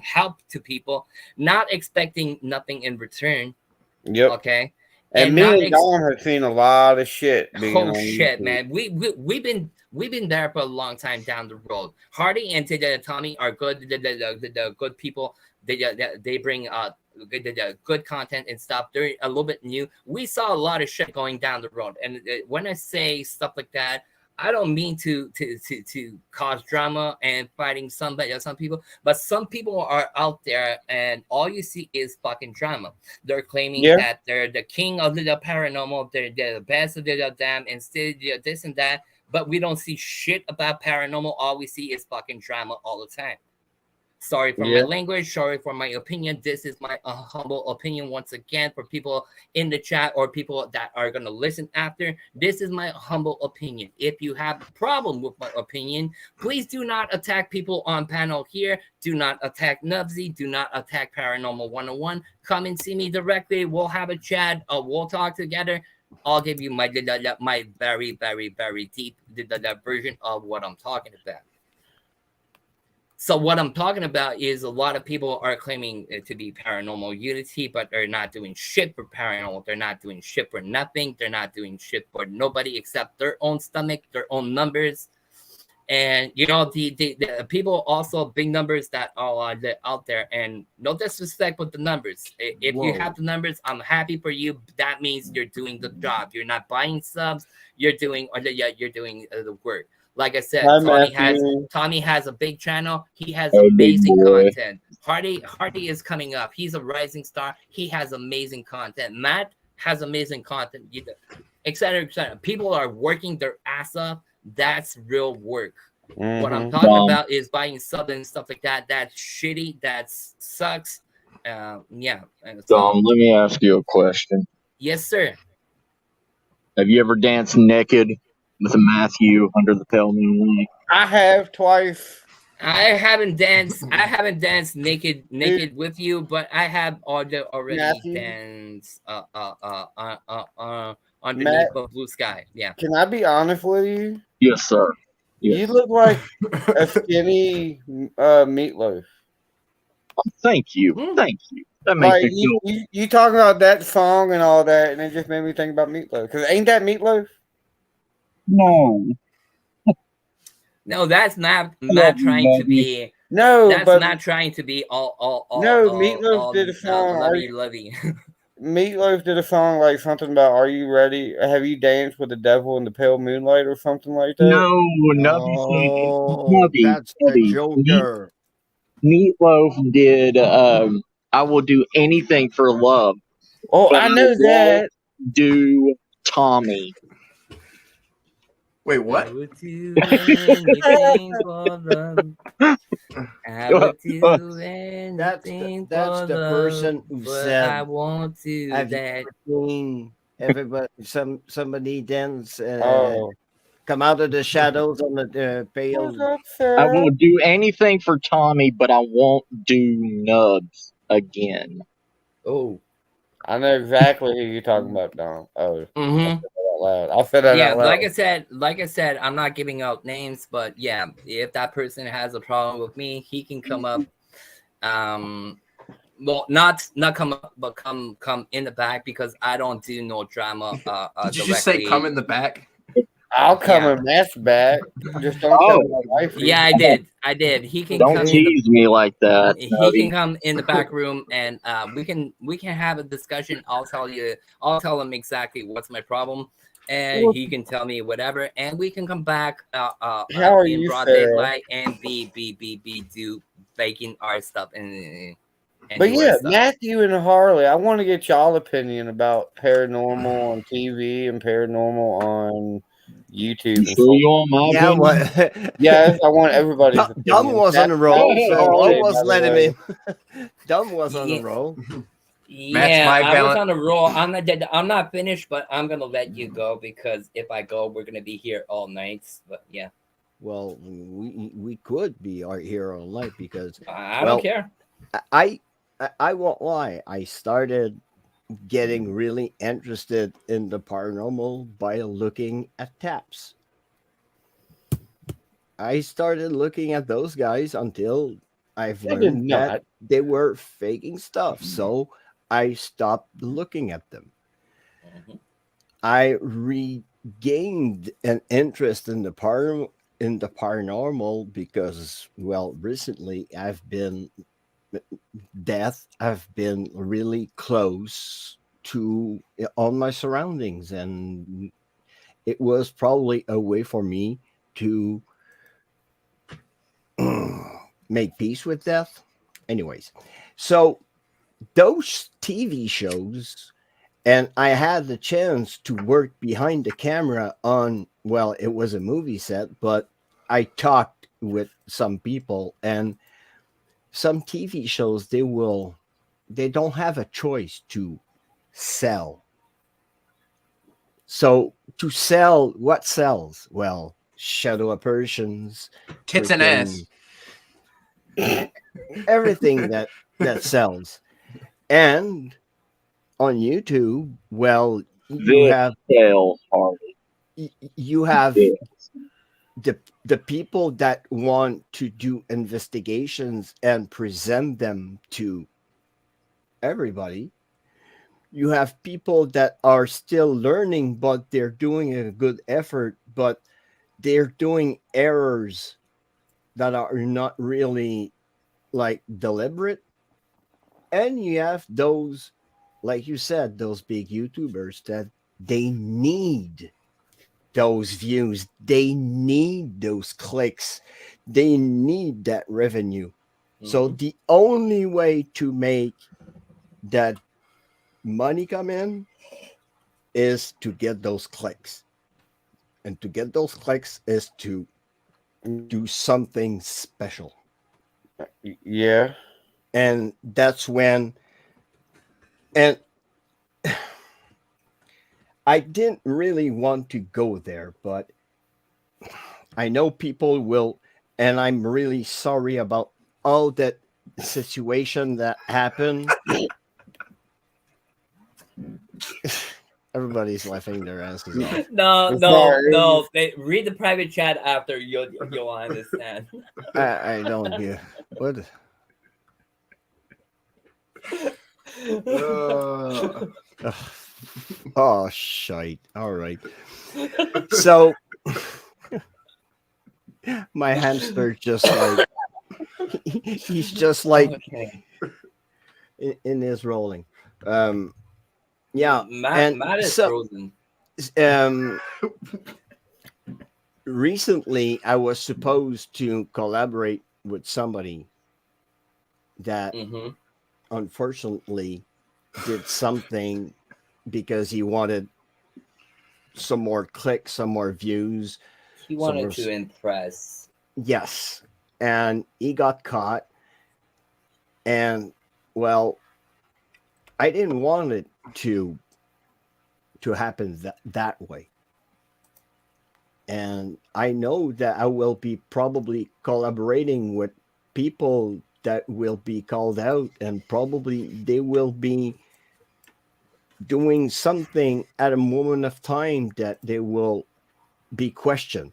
help to people, not expecting nothing in return. Yep. Okay, And me and Don have seen a lot of shit being oh on shit, YouTube. man. We've been there for a long time down the road. Hardy and Tommy are good. The good people. They bring good content and stuff. They're a little bit new. We saw a lot of shit going down the road, and when I say stuff like that, I don't mean to cause drama and fighting somebody or some people, but some people are out there and all you see is fucking drama. They're claiming that they're the king of the paranormal, they're the best of the damn, and still this and that, but we don't see shit about paranormal. All we see is fucking drama all the time. Sorry for my language. Sorry for my opinion. This is my humble opinion once again for people in the chat or people that are going to listen after. This is my humble opinion. If you have a problem with my opinion, please do not attack people on panel here. Do not attack Nubsy. Do not attack Paranormal 101. Come and see me directly. We'll have a chat. We'll talk together. I'll give you my very, very, very deep version of what I'm talking about. So what I'm talking about is a lot of people are claiming to be paranormal unity, but they're not doing shit for paranormal. They're not doing shit for nothing. They're not doing shit for nobody except their own stomach, their own numbers. And, you know, the people also, big numbers that are out there, and no disrespect with the numbers. If you have the numbers, I'm happy for you. That means you're doing the job. You're not buying subs. You're doing the work. Like I said, Tommy has a big channel. He has amazing content. Hardy is coming up. He's a rising star. He has amazing content. Matt has amazing content, etc., etc. People are working their ass off. That's real work. What I'm talking about is buying subs and stuff like that. That's shitty. That sucks. Yeah. Dom, let me ask you a question. Yes, sir. Have you ever danced naked with a Matthew under the pale moonlight? I have twice. I haven't danced naked with you, but I have already danced underneath the blue sky. Yeah. Can I be honest with you? Yes, sir. Yes. You look like a skinny meatloaf. Thank you. Thank you. That makes me feel. You talking about that song and all that, and it just made me think about meatloaf. Because ain't that meatloaf? No. No, that's not trying to be. No, that's but not trying to be all. No, Meatloaf did a song. Lovey. Meatloaf did a song like something about "Are you ready? Have you danced with the devil in the pale moonlight" or something like that? No, that's the Joker. Meatloaf did. I will do anything for love. Oh, I know that. Do Tommy. Wait, what? I would do anything for them. I would do anything that's the person who said, I won't do that. Everybody, somebody dance. Come out of the shadows on the pale. I won't do anything for Tommy, but I won't do Nubs again. Oh. I know exactly who you're talking about, Don. Oh, I'll say that out loud. Like I said, I'm not giving out names, but yeah, if that person has a problem with me, he can come up. Well, not come up, but come in the back, because I don't do no drama. Did you just say come in the back? I'll come in Matt's back. Just don't tell my wife. Yeah, I did. He can don't tease me like that. He can come in the back room, and we can have a discussion. I'll tell him exactly what's my problem, and he can tell me whatever, and we can come back in broad daylight and do baking our stuff and but yeah, Matthew and Harley, I want to get y'all opinion about paranormal on TV and paranormal on YouTube You and sure stuff. you want my Yeah, opinion? what? Yes, I want everybody's Dumb opinion. was on a Matt's roll, not so Oh, I today, was by the letting way. him. Dumb was on a Yeah. roll. Matt's my I was balance. on a roll. I'm not finished, but I'm gonna let you go because if I go, we're gonna be here all night. But yeah, Well, we could be here all night because I don't care. I won't lie. I started getting really interested in the paranormal by looking at taps. I started looking at those guys until I've I did learned that not. they were faking stuff. So I stopped looking at them. Mhm. I regained an interest in the paranormal because, well, recently I've been really close to on my surroundings, and it was probably a way for me to make peace with death. Anyways, so those TV shows, and I had the chance to work behind the camera on, well, it was a movie set, but I talked with some people, and some TV shows, they don't have a choice to sell. So to sell, what sells? Well, shadow apparitions, Tits and ass. everything that sells. And on YouTube, well, you this have sells, Harley. you have This. the people that want to do investigations and present them to everybody. You have people that are still learning, but they're doing a good effort, but they're doing errors that are not really like deliberate. And you have those, like you said, those big YouTubers that they need those views, they need those clicks, they need that revenue. So Mhm. the only way to make that money come in is to get those clicks. And to get those clicks is to do something special. Yeah. And that's when, and I didn't really want to go there, but I know people will, and I'm really sorry about all that situation that happened. Everybody's laughing their asses off. No, It's no, not. no. Read the private chat after you'll understand. I don't get what. Oh, shite. All right. So my hamster just like he's just like Okay. in his rolling. Yeah, Matt and is so frozen. um recently I was supposed to collaborate with somebody that Mm-hmm. unfortunately did something because he wanted some more clicks, some more views, He some wanted more. to impress. Yes, and he got caught, and well, I didn't want it to happen that way. And I know that I will be probably collaborating with people that will be called out, and probably they will be doing something at a moment of time that they will be questioned.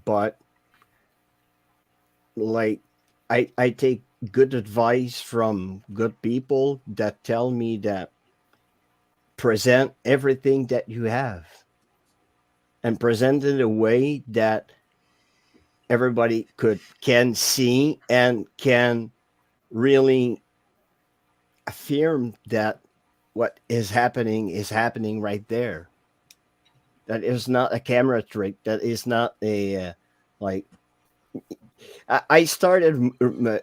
But like I take good advice from good people that tell me that present everything that you have and present it in a way that everybody can see and can really affirm that what is happening right there. That is not a camera trick. That is not a like. I started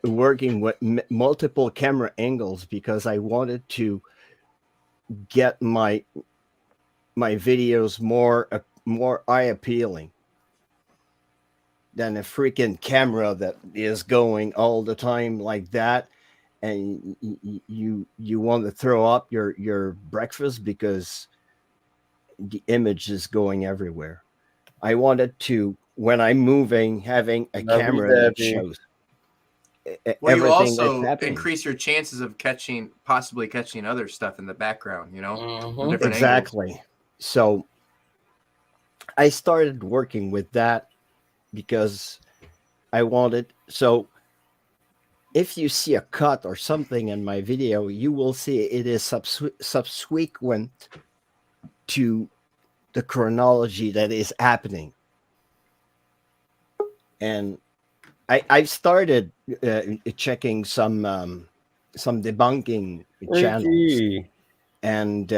working with multiple camera angles because I wanted to get my videos more eye appealing than a freaking camera that is going all the time like that, and you want to throw up your breakfast because the image is going everywhere. I wanted to, when I'm moving, having a Love you, camera that Debbie. shows Well, you everything that's also happening. increase your chances of possibly catching other stuff in the background, you know, from Mhm. different angles. Exactly. So I started working with that because I wanted. So if you see a cut or something in my video, you will see it is subsequent to the chronology that is happening. And I've started checking some debunking channels, Ricky. and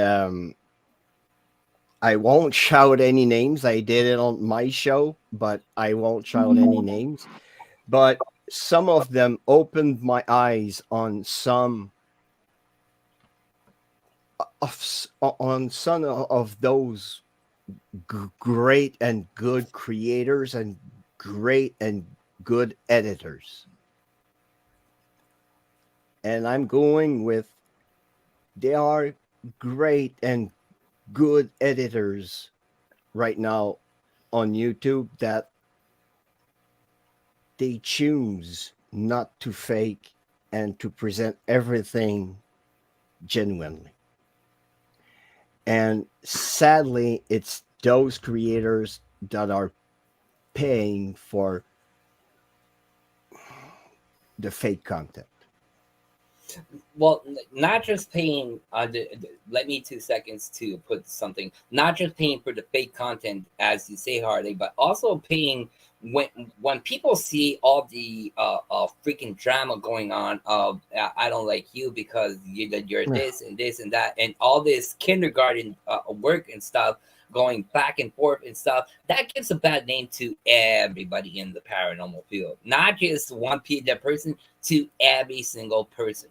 I won't shout any names. I did it on my show, but I won't shout any names. But some of them opened my eyes on some of those great and good creators and great and good editors. And I'm going with, they are great and good editors right now on YouTube that they choose not to fake and to present everything genuinely. And sadly, it's those creators that are paying for the fake content. Well, not just paying. Let me 2 seconds to put something. Not just paying for the fake content, as you say, Harley, but also paying when people see all the freaking drama going on of I don't like you because you're this and this and that, and all this kindergarten work and stuff going back and forth and stuff, that gives a bad name to everybody in the paranormal field, not just one person, to every single person.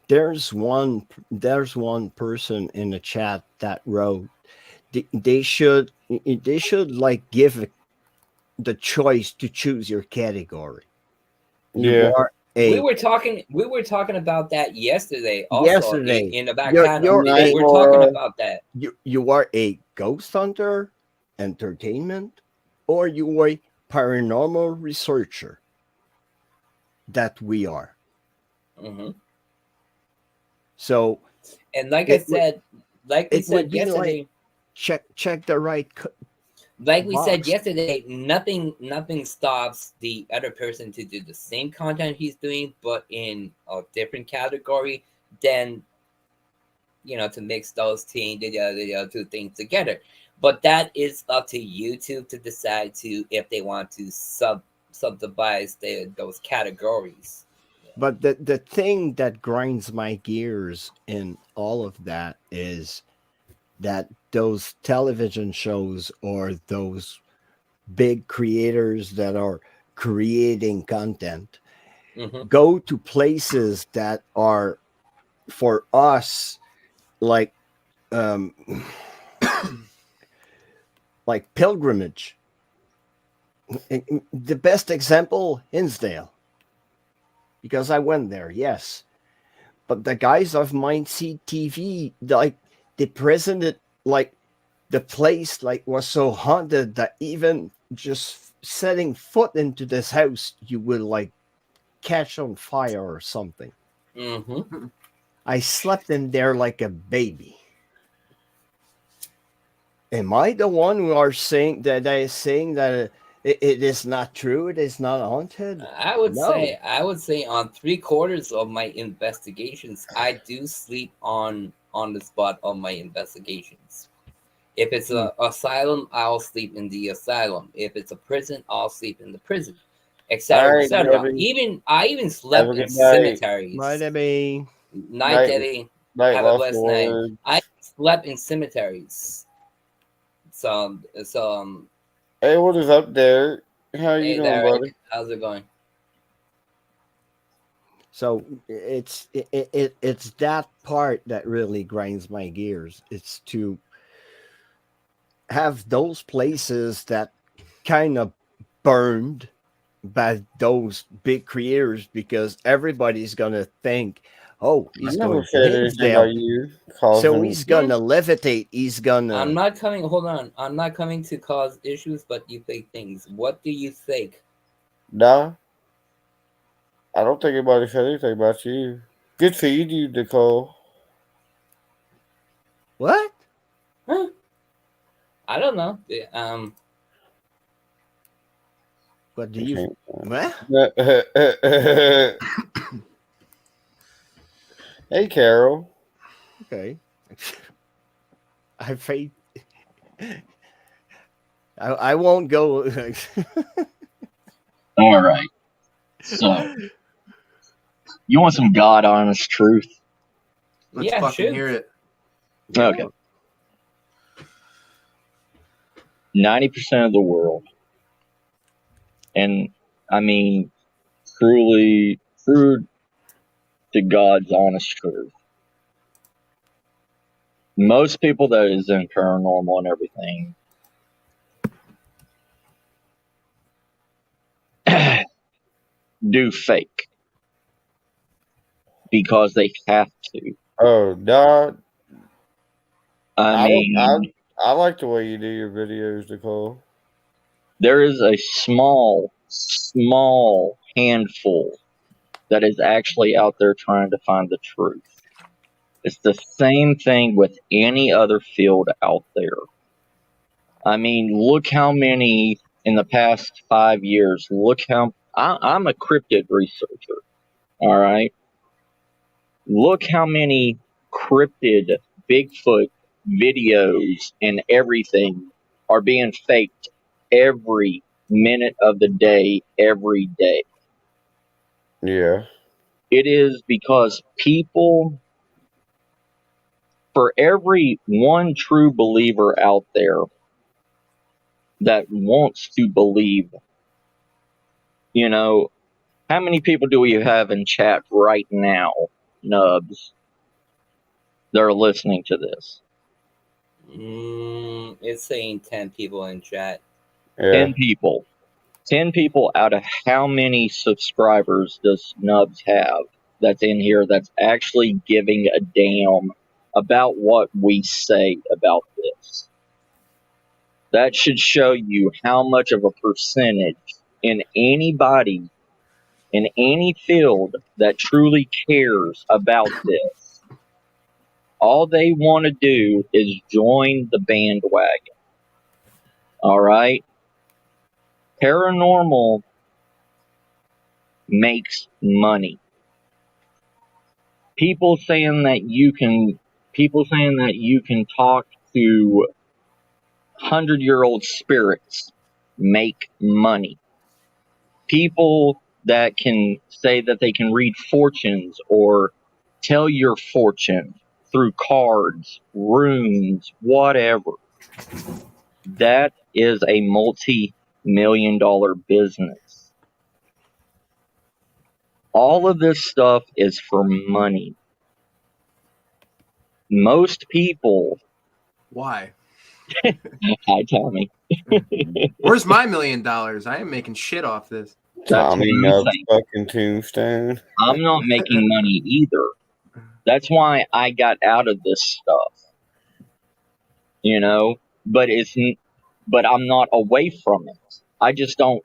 There's one person in the chat that wrote they should like give the choice to choose your category. Yeah. You are we were talking about that yesterday also yesterday in the back you're channel. a, We're talking about that. you are a ghost hunter, entertainment, or you are a paranormal researcher. That we are. Mm-hmm. So, and like I said, like we said yesterday, like, check the right. Like we said yesterday, nothing stops the other person to do the same content he's doing, but in a different category. Then, to mix those two things together. But that is up to YouTube to decide if they want to subdivide those categories. But the thing that grinds my gears in all of that is that those television shows or those big creators that are creating content go to places that are, for us, like like pilgrimage. The best example, Hinsdale, because I went there, yes. But the guys of Mindseed TV, like, they presented like the place like was so haunted that even just setting foot into this house, you would like catch on fire or something. Mm-hmm. I slept in there like a baby. Am I the one who are saying that it is not true? It is not haunted. I would say on 3/4 of my investigations, I do sleep on the spot of my investigations. If it's an asylum, I'll sleep in the asylum. If it's a prison, I'll sleep in the prison, etc., etc. I even slept in cemeteries. Bye, Debbie. Night, Debbie. Have a blessed night. I slept in cemeteries. So. Hey, what is up there? How you doing, there, buddy? how's it going? So it's that part that really grinds my gears. It's to have those places that kind of burned by those big creators, because everybody's gonna think, oh, I he's never going to said hell anything about you causing. so he's gonna levitate, he's I'm gonna not coming. Hold on. I'm not coming to cause issues, but you think things. What do you think? Nah, I don't think anybody said anything about you. Good feed you, Nicole. what? Huh? I don't know. What do you what? Hey, Carol. Okay. I faith I won't go. All right. So, you want some God honest truth? Let's Yeah, fucking shoot. hear it. Okay. 90% of the world, and I mean truly true to God's honest truth. Most people that is in paranormal and everything do fake because they have to. Oh, nah. I mean, I like the way you do your videos, Nicole. there is a small handful that is actually out there trying to find the truth. It's the same thing with any other field out there. I mean, look how many in the past 5 years, look how I'm a cryptid researcher. All right. Look how many cryptid Bigfoot videos and everything are being faked every minute of the day, every day. Yeah. It is because people, for every one true believer out there that wants to believe, you know, how many people do we have in chat right now, nubs, that are listening to this? It's saying 10 people in chat. Yeah. 10 people. 10 people out of how many subscribers does Nubs have that's in here that's actually giving a damn about what we say about this? That should show you how much of a percentage in anybody in any field that truly cares about this. All they want to do is join the bandwagon. All right? Paranormal makes money. People saying that you can talk to 100-year-old spirits make money. People that can say that they can read fortunes or tell your fortune through cards, runes, whatever. That is a multi-million-dollar business. All of this stuff is for money. Most people. Why? Hi, Tommy. Where's my $1 million? I ain't making shit off this. That's Tommy what I'm Nub's saying. fucking tombstone. I'm not making money either. That's why I got out of this stuff. You know, but I'm not away from it. I just don't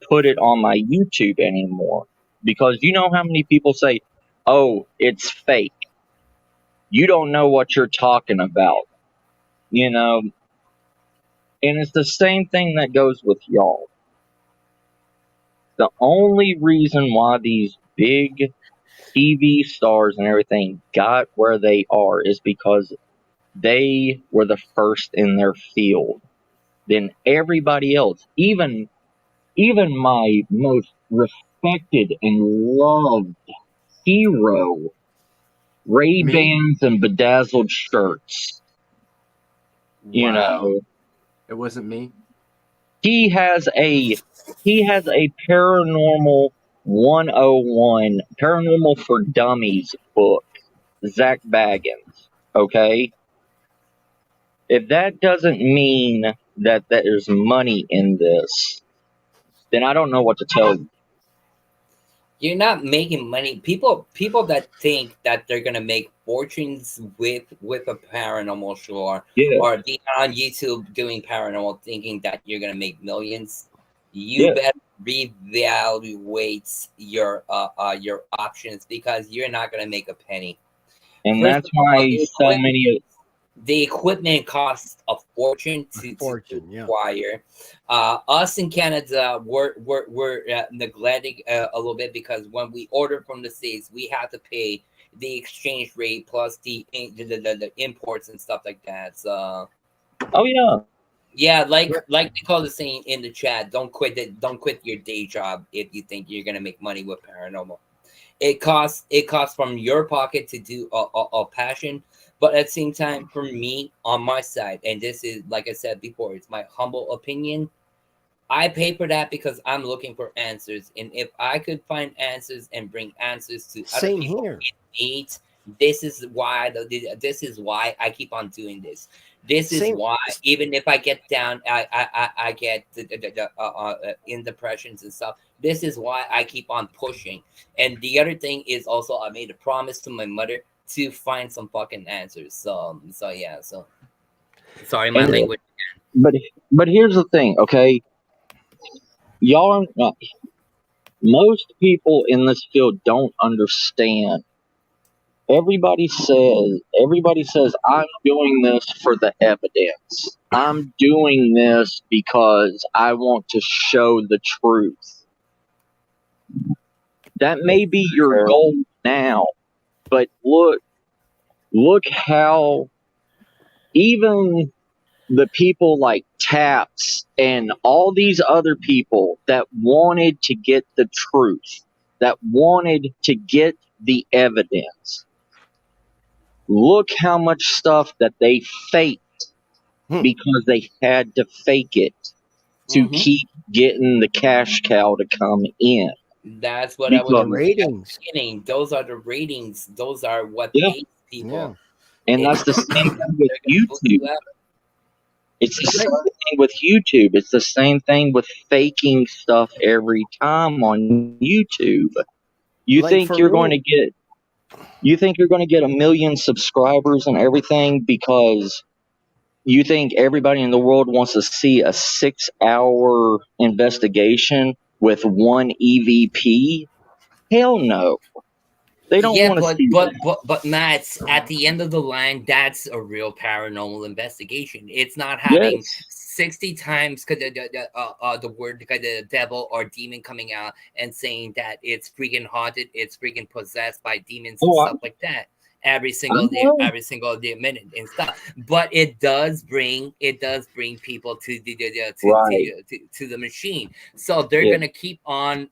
put it on my YouTube anymore, because you know how many people say, "Oh, it's fake. You don't know what you're talking about." You know, and it's the same thing that goes with y'all. The only reason why these big TV stars and everything got where they are is because they were the first in their field. Then everybody else, even my most respected and loved hero, Ray-Bans and bedazzled shirts. You know, it wasn't me. he has a paranormal 101, paranormal for dummies book, Zach Baggins. Okay, If that doesn't mean that there's money in this, then I don't know what to tell you. You're not making money. People that think that they're gonna make fortunes with a paranormal show Yeah, or being on YouTube doing paranormal, thinking that you're gonna make millions. You yeah. better reevaluate your options because you're not gonna make a penny. And First that's of all, why so many. the equipment costs a fortune to Yeah. acquire. Us in Canada, we're neglecting a little bit because when we order from the States, we have to pay the exchange rate plus the imports and stuff like that. So Oh yeah, yeah, like they call the saying in the chat, don't quit your day job if you think you're gonna make money with paranormal. It costs from your pocket to do a passion, but at the same time, for me on my side, and this is like I said before, it's my humble opinion. I pay for that because I'm looking for answers, and if I could find answers and bring answers to other Same people here. in need, this is why I keep on doing this. This is Same. why even if I get down, I get in depressions and stuff. This is why I keep on pushing. And the other thing is also I made a promise to my mother to find some fucking answers. So yeah. So sorry, my and language. but here's the thing, okay? Y'all, most people in this field don't understand. Everybody says I'm doing this for the evidence. I'm doing this because I want to show the truth. That may be your goal now, but look how even the people like Taps and all these other people that wanted to get the truth, that wanted to get the evidence, look how much stuff that they faked because they had to fake it to keep getting the cash cow to come in. That's what I was The ratings. beginning. Those are the ratings. Those are what Yeah. pays people. And that's the same thing with YouTube. It's the same thing with YouTube. It's the same thing with faking stuff every time on YouTube. You Like think for you're me. going to get a million subscribers and everything because you think everybody in the world wants to see a 6-hour investigation with one EVP? Hell no. They don't Yeah, want to see that. but Matt, at the end of the line, that's a real paranormal investigation. It's not having Yes. 60 times the word the devil or demon coming out and saying that it's freaking haunted, it's freaking possessed by demons and stuff like that. Every single day, minute and stuff. But it does bring people to the machine. So they're gonna keep on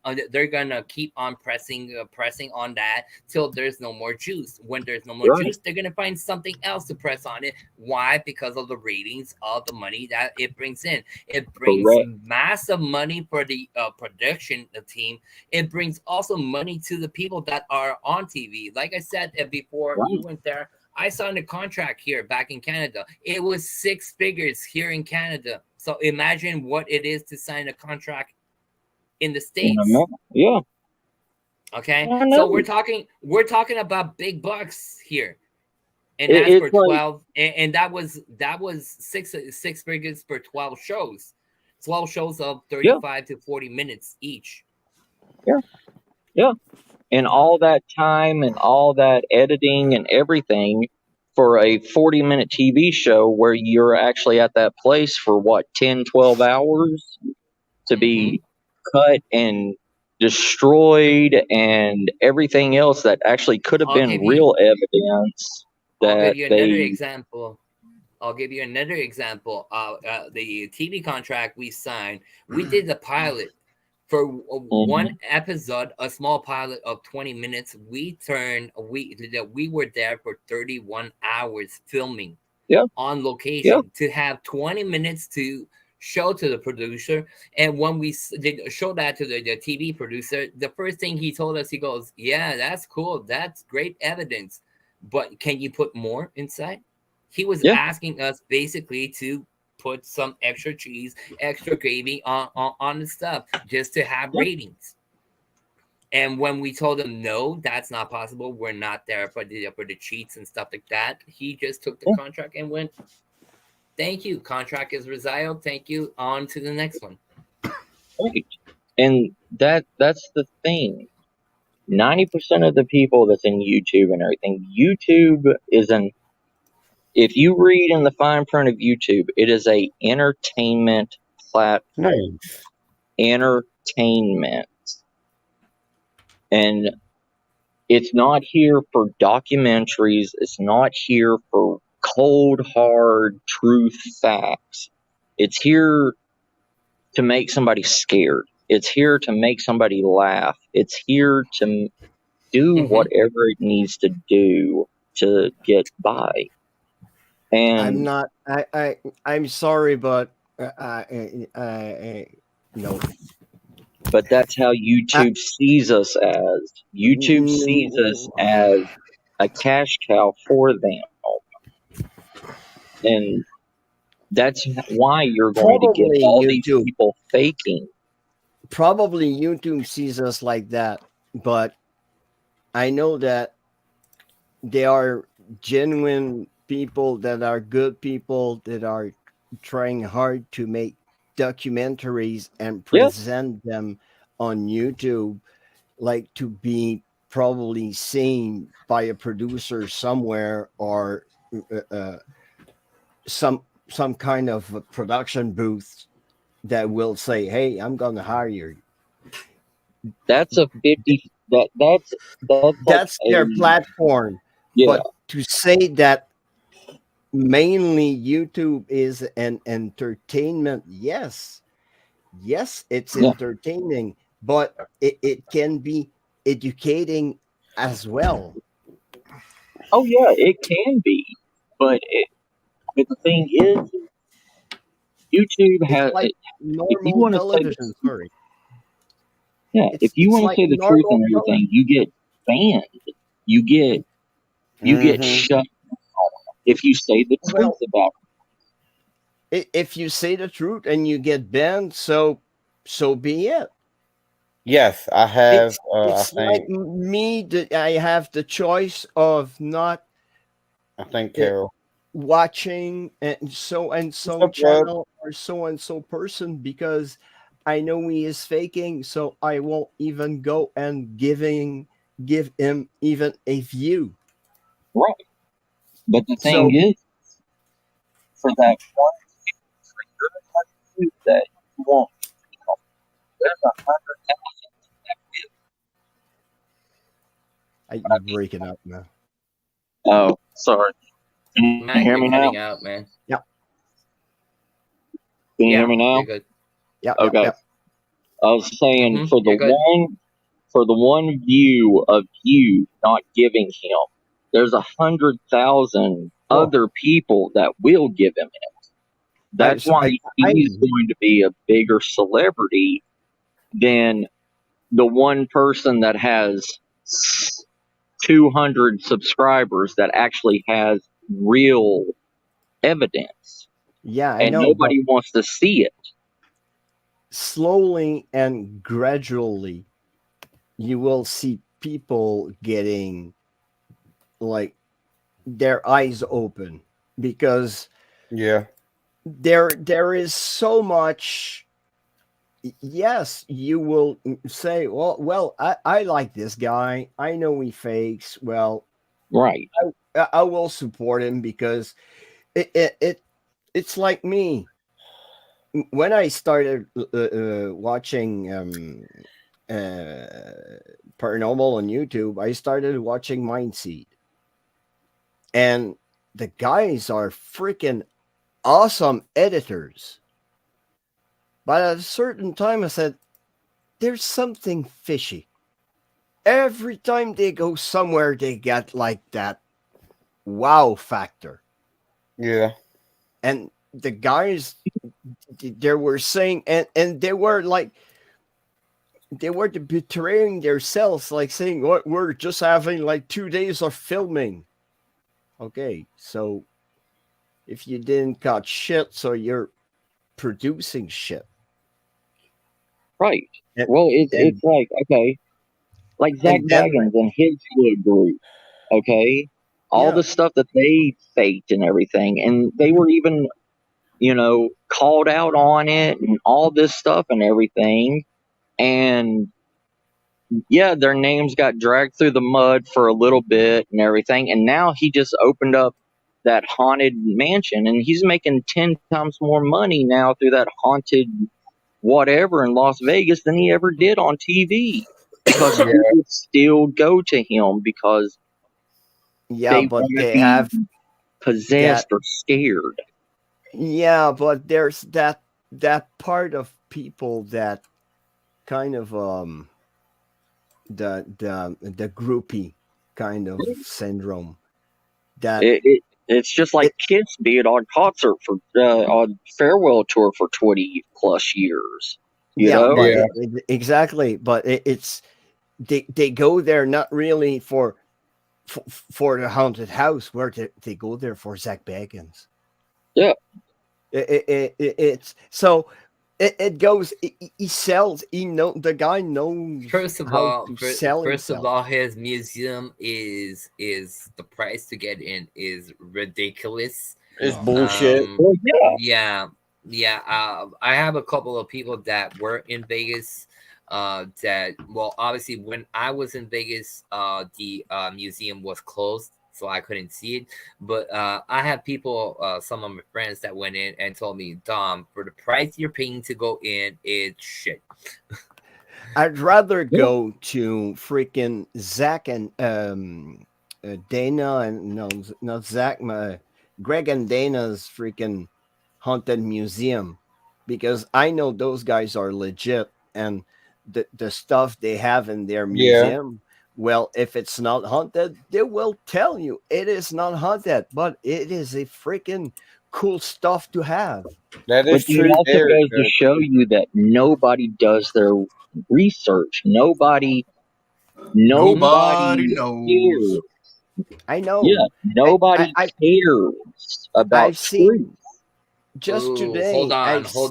pressing on that till there's no more juice. When there's no more juice, they're gonna find something else to press on it. Why? Because of the ratings, of the money that it brings in. It brings massive money for the production team. It brings also money to the people that are on TV. Like I said before you went there, I signed a contract here back in Canada. It was 6 figures here in Canada. So imagine what it is to sign a contract in the States. Yeah. Okay. So we're talking about big bucks here. And that's for 12 and that was 6 figures for 12 shows. 12 shows of 35 to 40 minutes each. Yeah. Yeah. And all that time and all that editing and everything for a 40-minute TV show where you're actually at that place for what, 10, 12 hours to be cut and destroyed and everything else that actually could have been real evidence. I'll give you another example. The TV contract we signed, we did the pilot. For one episode, a small pilot of 20 minutes, we were there for 31 hours filming on location to have 20 minutes to show to the producer. And when we did show that to the TV producer, the first thing he told us, he goes, "Yeah, that's cool. That's great evidence. But can you put more inside? He was Yeah. asking us basically to put some extra cheese, extra gravy on the stuff just to have ratings. And when we told him no, that's not possible, we're not there for the cheats and stuff like that, he just took the contract and went, thank you, contract is resiled, thank you, on to the next one. Right. And that's the thing. 90% of the people that's in YouTube and everything, YouTube is if you read in the fine print of YouTube, it is a entertainment platform. Nice. Entertainment. And it's not here for documentaries. It's not here for cold, hard truth facts. It's here to make somebody scared. It's here to make somebody laugh. It's here to do whatever it needs to do to get by. And I'm sorry, but no. But that's how YouTube sees us as. YouTube sees us as a cash cow for them. And that's why you're going to get all these people faking. Probably YouTube sees us like that, but I know that they are genuine people that are good people that are trying hard to make documentaries and present them on YouTube, like to be probably seen by a producer somewhere or some kind of a production booth that will say, "Hey, I'm going to hire you." That's a 50. That's their platform. Yeah. But to say that mainly YouTube is an entertainment, yes, it's entertaining, but it can be educating as well. Oh yeah, it can be, but the thing is, YouTube has. Like if you want to television, sorry. Yeah, if you want to say the truth and everything, you get banned. You get shut if you say the truth about it. If you say the truth and you get banned, so be it. Yes, I have. It's like me that I have the choice of not. I think Carol watching and so channel or so and so person because I know he is faking, so I won't even go and give him even a view. Right. But the thing is, for that one that you won't, there's 100,000. You're breaking up now. Oh, sorry. Can you hear me now? Out, man. Yeah. Can you hear me now? You're good. Yeah. Okay. Yeah. I was saying for the one view of you not giving him, there's 100,000 other people that will give him it. That's why he's going to be a bigger celebrity than the one person that has 200 subscribers that actually has real evidence. Yeah, I and know, nobody wants to see it. Slowly and gradually, you will see people getting like their eyes open because there is so much. Yes, you will say, well, I like this guy. I know he fakes. Well, right. I will support him because it's like me. When I started watching Paranormal on YouTube, I started watching Mindseed. And the guys are freaking awesome editors. But at a certain time, I said, there's something fishy. Every time they go somewhere, they get like that wow factor. Yeah. And the guys, they were saying, and they were like, they were betraying themselves, like saying, "What, we're just having like 2 days of filming." Okay, so if you didn't cut shit, so you're producing shit. Right. And, Well, it's and, like, okay, like Zach and then, Baggins and his little group, okay? All yeah, the stuff that they faked and everything, and they were even, called out on it and all this stuff and everything. And yeah, their names got dragged through the mud for a little bit and everything. And now he just opened up that haunted mansion and he's making 10 times more money now through that haunted whatever in Las Vegas than he ever did on TV because Yeah. people still go to him because yeah, they but want to they be have possessed that. or scared. Yeah, but there's that part of people that kind of the groupie kind of syndrome that It's just like Kiss being on concert for on farewell tour for 20 plus years. but Yeah. exactly, but it's they go there not really for the haunted house, where they go there for Zach Baggins. Yeah. It's so it goes. He sells. The guy knows First of how all, to sell first of himself. all, his museum is the price to get in is ridiculous. It's bullshit. Well, yeah. Yeah. I have a couple of people that were in Vegas. That well, obviously, when I was in Vegas, the museum was closed, so I couldn't see it. But I have people, some of my friends that went in and told me, Dom, for the price you're paying to go in, it's shit. I'd rather go to freaking Zach and Dana and no, not Zach, Greg and Dana's freaking haunted museum, because I know those guys are legit, and the stuff they have in their museum. Well, if it's not haunted, they will tell you it is not haunted, but it is a freaking cool stuff to have. That But is it true. also There, goes to show you that nobody does their research. Nobody Nobody cares. knows. I know. Yeah, nobody I cares about I've truth. seen just Ooh, today. hold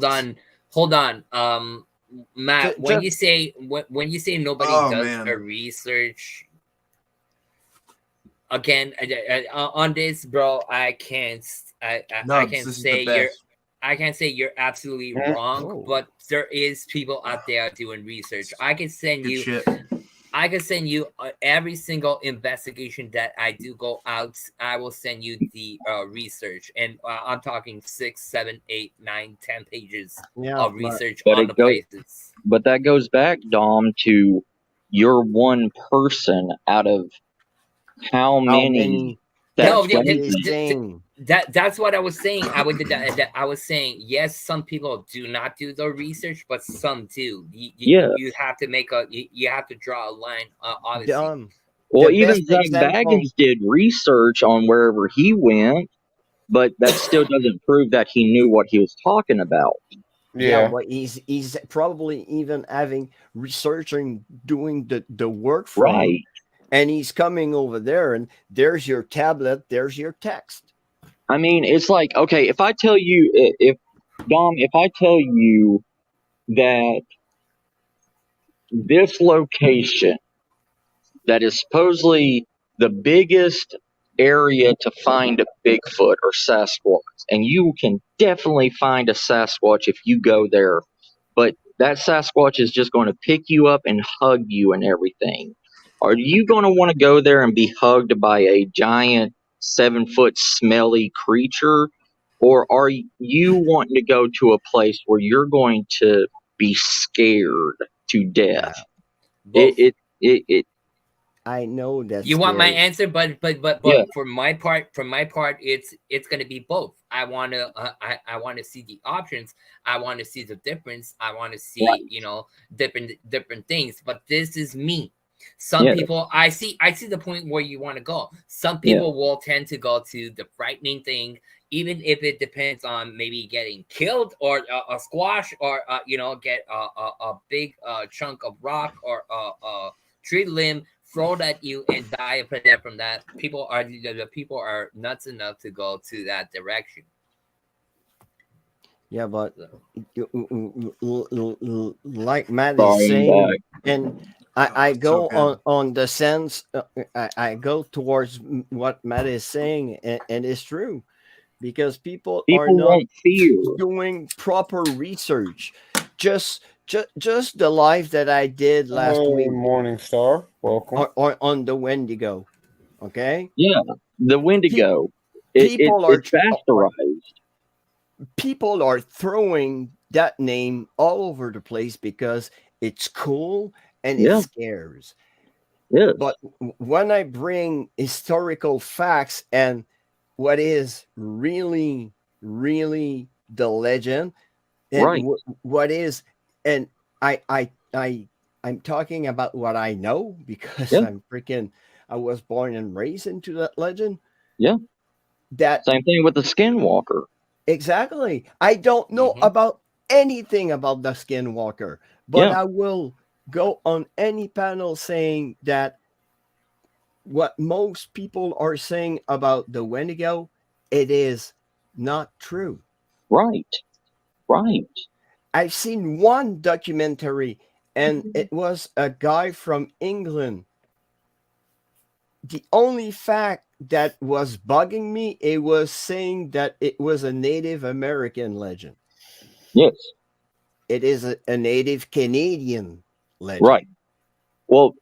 on. Matt, when Just you say when you say nobody Oh, does man. a research, again on this, bro, I can't. I Nubs, can't this is say the you're. best. I can't say you're absolutely Mhm. wrong, Oh. but there is people out there doing research. I can send Good you. shit. I can send you every single investigation that I do go out. I will send you the research, and I'm talking 6, 7, 8, 9, 10 pages yeah, of research But on the it goes, places. but that goes back, Dom, to you're one person out of how how many many that No, that's what does he's it. saying. that's what I was saying. I was saying yes. Some people do not do the research, but some do. Yeah. You have to make you have to draw a line. Obviously, Well, The even best Zach example, Baggins did research on wherever he went, but that still doesn't prove that he knew what he was talking about. yeah, yeah. but he's probably even having researching doing the work for him, Right. and he's coming over there, and there's your tablet, there's your text. I mean, it's like, okay, if I tell you, if Dom, if I tell you that this location that is supposedly the biggest area to find a Bigfoot or Sasquatch, and you can definitely find a Sasquatch if you go there, but that Sasquatch is just going to pick you up and hug you and everything. Are you going to want to go there and be hugged by a giant 7-foot smelly creature? Or are you wanting to go to a place where you're going to be scared to death? both. It I know that's You want my scary. answer, but Yeah. for my part, it's gonna be both. I want to see the options. I want to see the difference. I want to see Right. different things. But this is me. Some Yeah. people I see the point where you want to go. Some Yeah. people will tend to go to the frightening thing, even if it depends on maybe getting killed or a squash or get a big chunk of rock or a tree limb thrown at you and die from that. People are the people are nuts enough to go to that direction. Yeah, but So, like Matt is Sorry, I'm saying, back. and Oh, I it's go so on the sense, I go towards what Matt is saying, and it's true because people are People not want fear. doing proper research. Just the live that I did last Hello, week Morning Star. Welcome. on the Wendigo. Okay, Yeah, the Wendigo. people It's bastardized. people are throwing that name all over the place because it's cool and it Yeah. scares. Yes. But when I bring historical facts and what is really, really the legend, and Right. what is, and I'm talking about what I know because Yeah. I was born and raised into that legend. Yeah. That Same thing with the Skinwalker. exactly. I don't know about anything about the Skinwalker, but Yeah. I will go on any panel saying that what most people are saying about the Wendigo, it is not true. Right. Right. I've seen one documentary, and it was a guy from England. The only fact that was bugging me, it was saying that it was a Native American legend. Yes. It is a Native Canadian legend. Right. Well,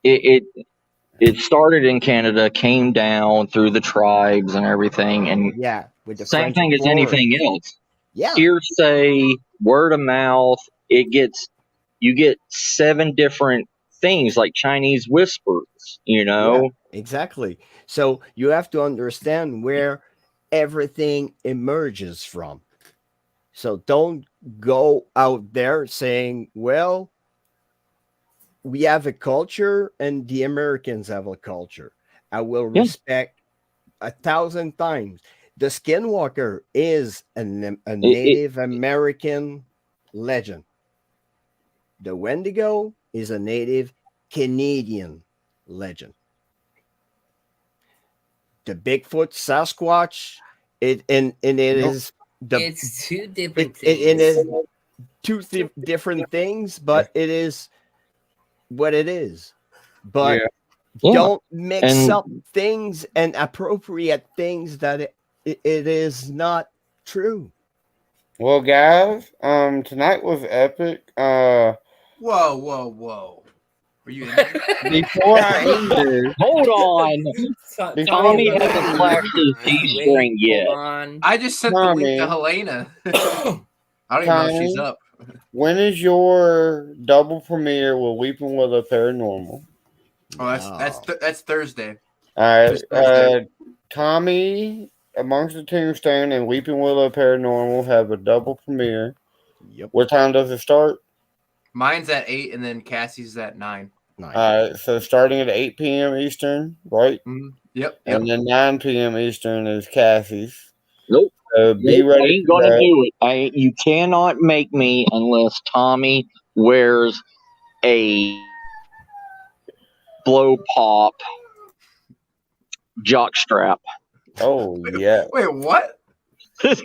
it started in Canada, came down through the tribes and everything, and Yeah, with the same French thing as explorers. anything else. Yeah, Hearsay, word of mouth. You get 7 different things like Chinese whispers. yeah, exactly. So you have to understand where everything emerges from. So don't go out there saying, well, we have a culture and the Americans have a culture. I will Yeah. respect 1,000 times. The Skinwalker is a It, Native American legend. The Wendigo is a Native Canadian legend. The Bigfoot, Sasquatch, it is the it's two different it things. is two different things, but it is what it is. But Yeah. don't mix And up things and appropriate things that it is not true. Well, guys, tonight was epic. Whoa, whoa, whoa. Were you in there? Before I end this, hold on, Before Tommy we hasn't end flashed his Wait, G-string yet. hold on. I just sent the link to Tommy. Helena. I don't even know if she's Tommy. up. When is your double premiere with Weeping Willow Paranormal? Oh, that's Thursday. All right, This Thursday. Tommy, Amongst the Tombstone, and Weeping Willow Paranormal have a double premiere. Yep. What time does it start? Mine's at 8, and then Cassie's at 9. Nice. All right, so starting at 8 p.m. Eastern, right? Yep. And then 9 p.m. Eastern is Cassie's. Nope. So be Nope, I ready ain't for gonna that. do it. You cannot make me unless Tommy wears a blow pop jock strap. Oh, yeah. Wait, what? A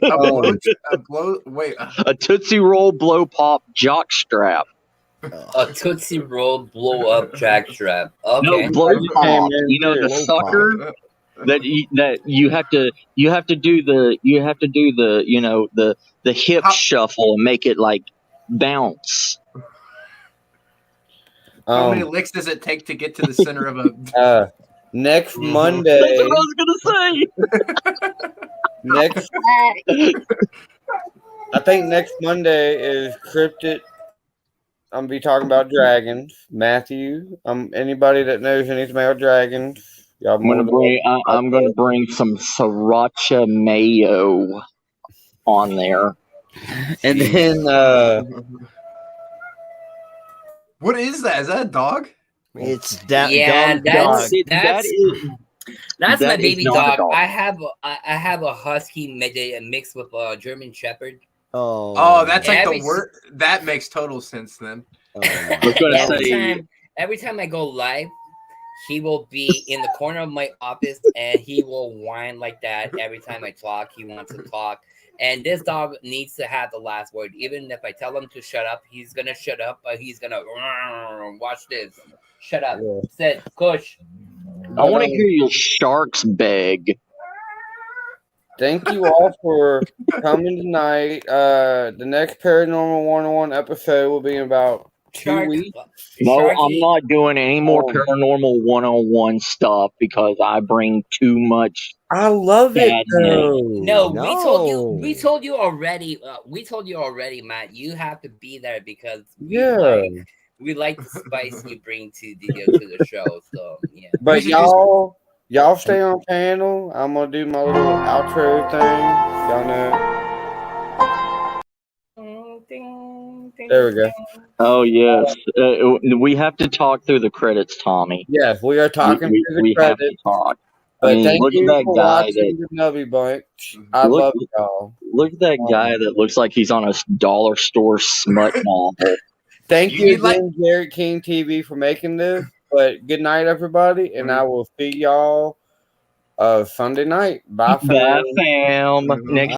Tootsie Roll blow pop jock strap. A Tootsie Roll blow up jackstrap. Okay. No, blow You pop. came in You know the too. sucker that you have to do the the hip shuffle and make it like bounce. How many licks does it take to get to the center of a? Next That's Monday. what I was gonna say. I think next Monday is Cryptid. I'm gonna be talking about dragons. Matthew, anybody that knows anything about dragons, y'all I'm gonna bring some sriracha mayo on there. And then what is that? Is that a dog? It's that Yeah, dumb that's dog. that's my that is baby not a dog. dog. I have a husky mixed with a German Shepherd. Oh, that's like Every the word. That makes total sense then. I was gonna say every time I go live, he will be in the corner of my office and he will whine like that every time I talk. He wants to talk. And this dog needs to have the last word. Even if I tell him to shut up, he's going to shut up, but he's going to watch this. Shut up. Yeah. Sit. Cush. I want to hear your sharks beg. Thank you all for coming tonight. The next Paranormal 101 episode will be in about 2 weeks. No, I'm not doing any more Paranormal 101 stuff because I bring too much. I love it though. No, we told you already. We told you already, Matt. You have to be there because we like the spice you bring to the show. So yeah. But y'all stay on panel. I'm gonna do my little outro thing. Y'all know. There we go. Oh yes, we have to talk through the credits, Tommy. Yes, we are talking through the we credits. have to talk. But I mean, thank look you at that for guy watching the Nubby Bunch. I love y'all. Look at that guy that looks like he's on a dollar store smut novel. Thank you again, Jared King TV, for making this. But good night, everybody, and I will see y'all Sunday night. Bye, fam. Bye, fam. Next